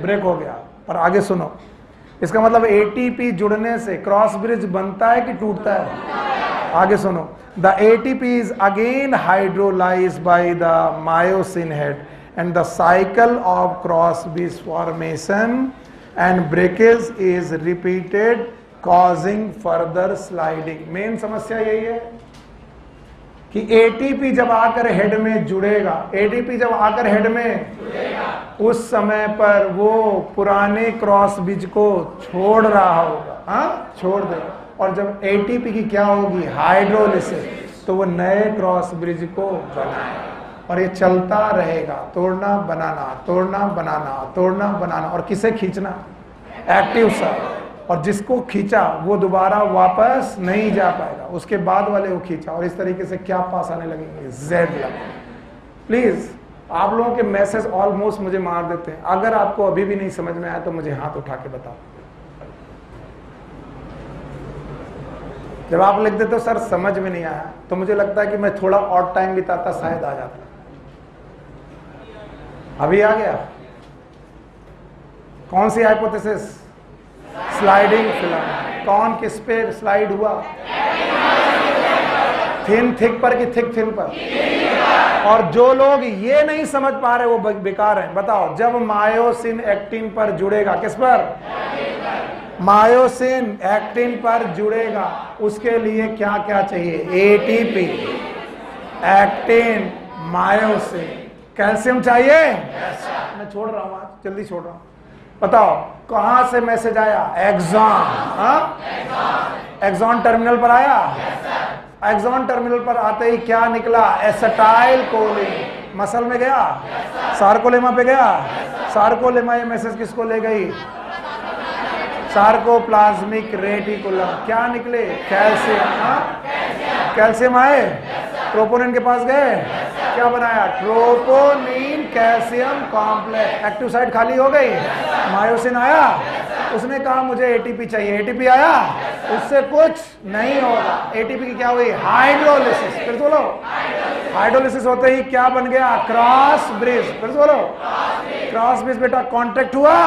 ब्रेक हो गया। और आगे सुनो, इसका मतलब एटीपी जुड़ने से क्रॉस ब्रिज बनता है कि टूटता है? आगे सुनो, the ATP is again hydrolyzed by the myosin head and the cycle of cross bridge formation and breakage is repeated causing further sliding। Main समस्या यही है कि एटीपी जब आकर हेड में जुड़ेगा, एटीपी जब आकर हेड में जुड़ेगा उस समय पर वो पुराने क्रॉस ब्रिज को छोड़ रहा होगा। हाँ, छोड़ देगा। और जब एटीपी की क्या होगी? हाइड्रोलिसिस, तो वो नए क्रॉस ब्रिज को बनाएगा और ये चलता रहेगा। तोड़ना बनाना, तोड़ना बनाना, तोड़ना बनाना। और किसे खींचना? Active site. और जिसको खींचा वो दोबारा वापस नहीं जा पाएगा, उसके बाद वाले को खींचा। और इस तरीके से क्या पास आने लगेंगे? जेड लगेंगे। प्लीज, आप लोगों के मैसेज ऑलमोस्ट मुझे मार देते हैं। अगर आपको अभी भी नहीं समझ में आया तो मुझे हाथ उठा के बताओ। जब आप लिख देते हो सर समझ में नहीं आया, तो मुझे लगता है कि मैं थोड़ा और टाइम बिताता शायद आ जाता। अभी आ गया? कौन सी हाइपोथेसिस? Sliding filament. कौन किस पे स्लाइड हुआ? थिन थिक पर कि थिक थिन पर? और जो लोग ये नहीं समझ पा रहे वो बेकार हैं। बताओ, जब मायोसिन एक्टिन पर जुड़ेगा, किस पर? मायोसिन एक्टिन पर जुड़ेगा, उसके लिए क्या क्या चाहिए? एटीपी, एक्टिन, मायोसिन, कैल्शियम चाहिए। मैं छोड़ रहा हूं आज, जल्दी छोड़ रहा हूं। बताओ कहां से मैसेज आया? एक्सॉन। एक्सॉन टर्मिनल पर आया। एक्सॉन टर्मिनल पर आते ही क्या निकला? Acetyl choline. मसल में गया, सार्कोलेमा पे गया। सार्कोलेमा ये मैसेज किसको ले गई? Sarcoplasmic reticulum. क्या निकले? कैल्शियम। कैल्शियम आए, ट्रोपोनिन के पास गए, क्या बनाया? Troponin calcium complex. Active site खाली हो गई, मायोसिन आया, उसने कहा मुझे एटीपी चाहिए। एटीपी आया, उससे कुछ नहीं होगा। एटीपी की क्या हुई? हाइड्रोलिसिस। फिर बोलो, हाइड्रोलिसिस होते ही क्या बन गया? Cross bridge. फिर बोलो, क्रॉस ब्रिज बेटा कॉन्ट्रैक्ट हुआ।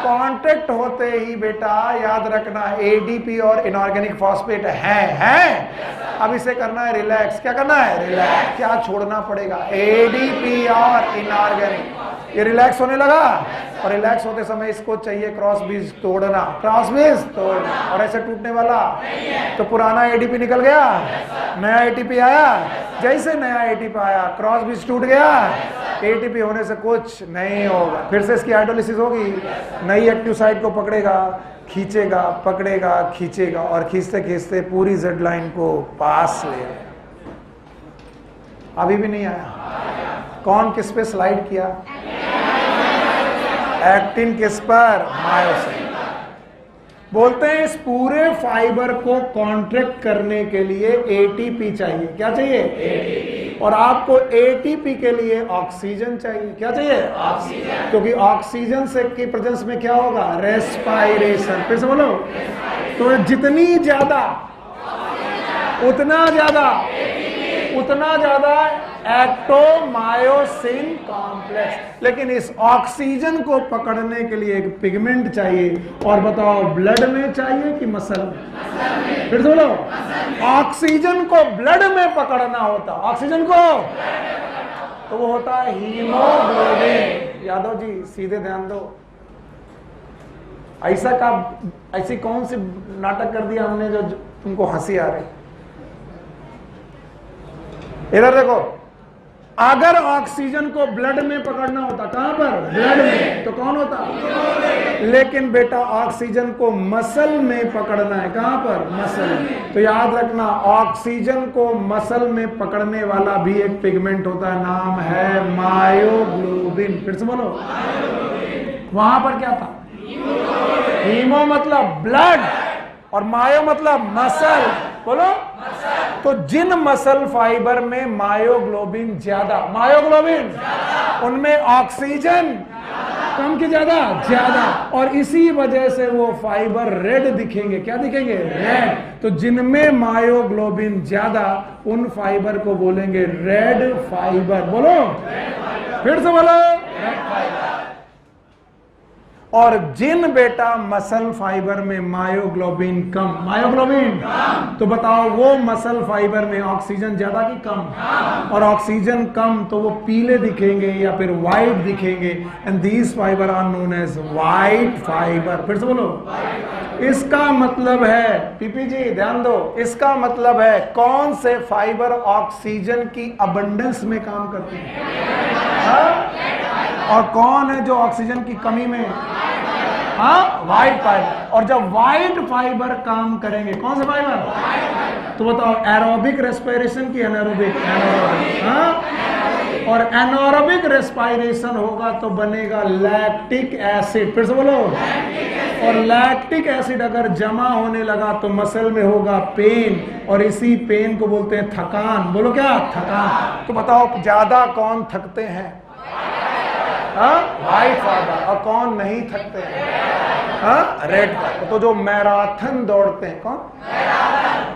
कॉन्ट्रैक्ट होते ही बेटा याद रखना एडीपी और इनऑर्गेनिक फॉस्फेट है। अब इसे करना है रिलैक्स। क्या करना है? रिलैक्स। क्या छोड़ना पड़ेगा? एडीपी और इनऑर्गेनिक। ये रिलैक्स होने लगा और रिलैक्स होते समय इसको चाहिए क्रॉस ब्रिज तोड़ना। क्रॉस ब्रिज तोड़ना, और ऐसे टूटने वाला तो पुराना एडीपी निकल गया, नया एटीपी आया। जैसे नया एटीपी आया क्रॉस ब्रिज टूट गया। एटीपी होने से कुछ नहीं होगा। फिर से इसकी हाइड्रोलिसिस होगी, नई एक्टिव साइट को पकड़ेगा, खींचेगा, पकड़ेगा, खींचेगा और खींचते खींचते पूरी जेड लाइन को पास ले आएगा। अभी भी नहीं आया? कौन किस पे स्लाइड किया? एक्टिन किस पर? मायोसिन। बोलते हैं इस पूरे फाइबर को कॉन्ट्रैक्ट करने के लिए एटीपी चाहिए। क्या चाहिए? एटीपी। और आपको एटीपी के लिए ऑक्सीजन चाहिए। क्या चाहिए? ऑक्सीजन। क्योंकि ऑक्सीजन से की प्रेजेंस में क्या होगा? रेस्पायरेशन। फिर से बोलो, तो जितनी ज्यादा उतना ज्यादा एक्टोमायोसिन कॉम्प्लेक्स। लेकिन इस ऑक्सीजन को पकड़ने के लिए एक पिगमेंट चाहिए। और बताओ ब्लड में चाहिए कि मसल में? फिर बोलो, ऑक्सीजन को ब्लड में पकड़ना होता, ऑक्सीजन को तो वो होता है हीमोग्लोबिन। यादव जी सीधे ध्यान दो। ऐसी कौन सी नाटक कर दिया हमने जो तुमको हंसी आ रही? इधर देखो, अगर ऑक्सीजन को ब्लड में पकड़ना होता, कहां पर, ब्लड में, तो कौन होता, लेकिन बेटा ऑक्सीजन को मसल में पकड़ना है, कहां पर, मसल में। तो याद रखना ऑक्सीजन को मसल में पकड़ने वाला भी एक पिगमेंट होता है, नाम है मायोग्लोबिन। फिर से बोलो, वहां पर क्या था, हीमो मतलब ब्लड और मायो मतलब मसल, बोलो। तो जिन मसल फाइबर में मायोग्लोबिन ज्यादा, मायोग्लोबिन उनमें ऑक्सीजन कम की ज्यादा, ज्यादा, और इसी वजह से वो फाइबर रेड दिखेंगे। क्या दिखेंगे, रेड। तो जिनमें मायोग्लोबिन ज्यादा उन फाइबर को बोलेंगे रेड फाइबर। बोलो, फिर से बोलो, रेड फाइबर। और जिन बेटा मसल फाइबर में मायोग्लोबिन कम, मायोग्लोबिन तो बताओ वो मसल फाइबर में ऑक्सीजन ज्यादा कि कम, और ऑक्सीजन कम तो वो पीले दिखेंगे या फिर व्हाइट दिखेंगे, and these fibre are known as white fibre. फिर से बोलो, इसका मतलब है, पीपी जी ध्यान दो, इसका मतलब है कौन से फाइबर ऑक्सीजन की अबंडेंस में काम करते हैं, और कौन है जो ऑक्सीजन की कमी में, हाँ, व्हाइट फाइबर। और जब व्हाइट फाइबर काम करेंगे, कौन से फाइबर, तो बताओ एरोबिक रेस्पिरेशन की एनारोबिक, एनारोबिक, हाँ, और एनारोबिक रेस्पिरेशन होगा तो बनेगा लैक्टिक एसिड। फिर से बोलो, और लैक्टिक एसिड अगर जमा होने लगा तो मसल में होगा पेन, और इसी पेन को बोलते हैं थकान। बोलो क्या, थकान। तो बताओ ज्यादा कौन थकते हैं, व्हाइट फाइबर, और कौन नहीं थकते हैं, रेड फाइबर। तो जो मैराथन दौड़ते हैं, कौन,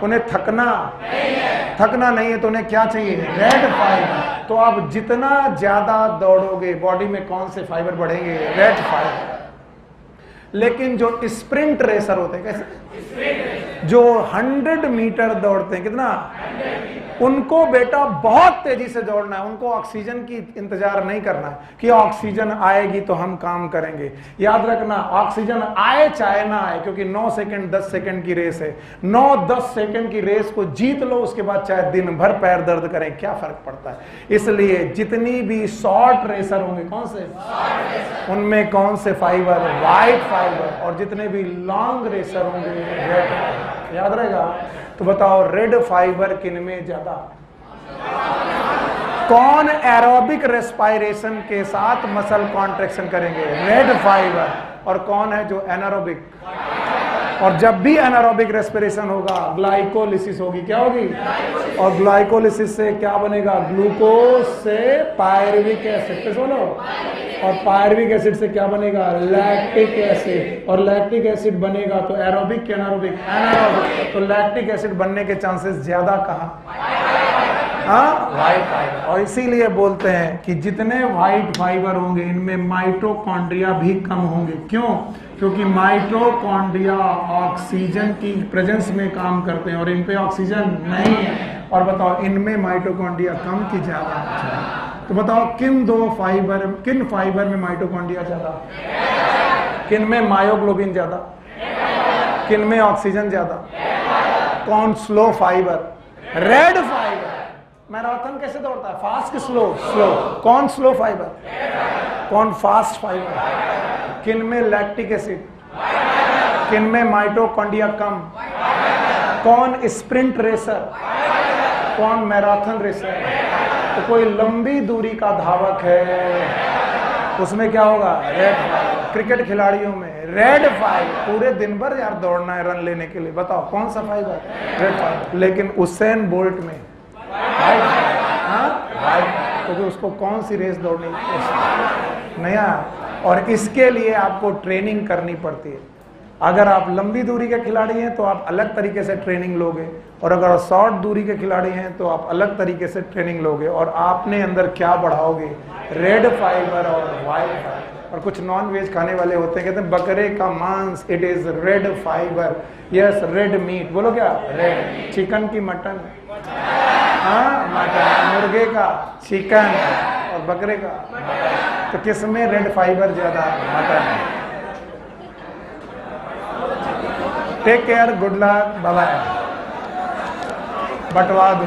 उन्हें थकना नहीं है, तो उन्हें क्या चाहिए, रेड फाइबर। तो आप जितना ज्यादा दौड़ोगे बॉडी में कौन से फाइबर बढ़ेंगे, रेड फाइबर। लेकिन जो स्प्रिंट रेसर होते हैं, कैसे, जो 100 मीटर दौड़ते हैं, कितना, उनको बेटा बहुत तेजी से दौड़ना है, उनको ऑक्सीजन की इंतजार नहीं करना है कि ऑक्सीजन आएगी तो हम काम करेंगे। याद रखना ऑक्सीजन आए चाहे ना आए, क्योंकि 9 सेकंड 10 सेकंड की रेस है, 9-10 सेकंड की रेस को जीत लो, उसके बाद चाहे दिन भर पैर दर्द करें, क्या फर्क पड़ता है। इसलिए जितनी भी शॉर्ट रेसर होंगे, कौन से, उनमें कौन से फाइबर, व्हाइट फाइबर, और जितने भी लॉन्ग रेसर होंगे रेड। याद रहेगा। तो बताओ रेड फाइबर किन में ज्यादा, कौन एरोबिक रेस्पिरेशन के साथ मसल कॉन्ट्रैक्शन करेंगे, रेड फाइबर, और कौन है जो एनारोबिक, और जब भी एनारोबिक रेस्पिरेशन होगा ग्लाइकोलिसिस होगी, क्या होगी, और ग्लाइकोलिसिस से क्या बनेगा, ग्लूकोज से पायरुविक एसिड, पे सुनो, और पायरुविक एसिड से क्या बनेगा, लैक्टिक एसिड, और लैक्टिक एसिड बनेगा तो एरोबिक क्या, एनारोबिक, एनारोबिक। तो लैक्टिक एसिड बनने के चांसेस ज्यादा कहाँ, व्हाइट फाइबर। और इसीलिए बोलते हैं कि जितने व्हाइट फाइबर होंगे इनमें माइटोकॉन्ड्रिया भी कम होंगे। क्यों, क्योंकि माइटोकॉन्ड्रिया ऑक्सीजन की प्रेजेंस में काम करते हैं और इन पे ऑक्सीजन नहीं है। और बताओ इनमें माइटोकॉन्ड्रिया कम की ज्यादा, तो बताओ किन फाइबर में माइटोकॉन्ड्रिया ज्यादा, किन में मायोग्लोबिन ज्यादा, किन में ऑक्सीजन ज्यादा, कौन slow fibre, red fibre. Marathon कैसे दौड़ता है, फास्ट कि स्लो, स्लो। कौन स्लो फाइबर, कौन फास्ट फाइबर, किन में लैक्टिक एसिड, किन में माइटोकॉन्ड्रिया कम, कौन स्प्रिंट रेसर, कौन मैराथन रेसर। तो कोई लंबी दूरी का धावक है उसमें क्या होगा, रेड फाइबर। क्रिकेट खिलाड़ियों में रेड फाइबर, पूरे दिन भर यार दौड़ना है रन लेने के लिए, बताओ कौन सा फाइबर, रेड फाइबर। लेकिन उसेन बोल्ट में व्हाइट, क्योंकि उसको कौन सी रेस दौड़नी नया, और इसके लिए आपको ट्रेनिंग करनी पड़ती है। अगर आप लंबी दूरी के खिलाड़ी हैं तो आप अलग तरीके से ट्रेनिंग लोगे, और अगर शॉर्ट दूरी के खिलाड़ी हैं तो आप अलग तरीके से ट्रेनिंग लोगे। और आपने अंदर क्या बढ़ाओगे, रेड फाइबर और व्हाइट फाइबर। और कुछ नॉन वेज खाने वाले होते हैं, कहते हैं बकरे का मांस, it is red fibre, yes red meat. बोलो क्या, रेड। चिकन की मटन, हाँ मटन, मुर्गे का चिकन, और बकरे का, तो किस में रेड फाइबर ज्यादा, mutton. Take care, good luck, bye bye, बंटवा दो।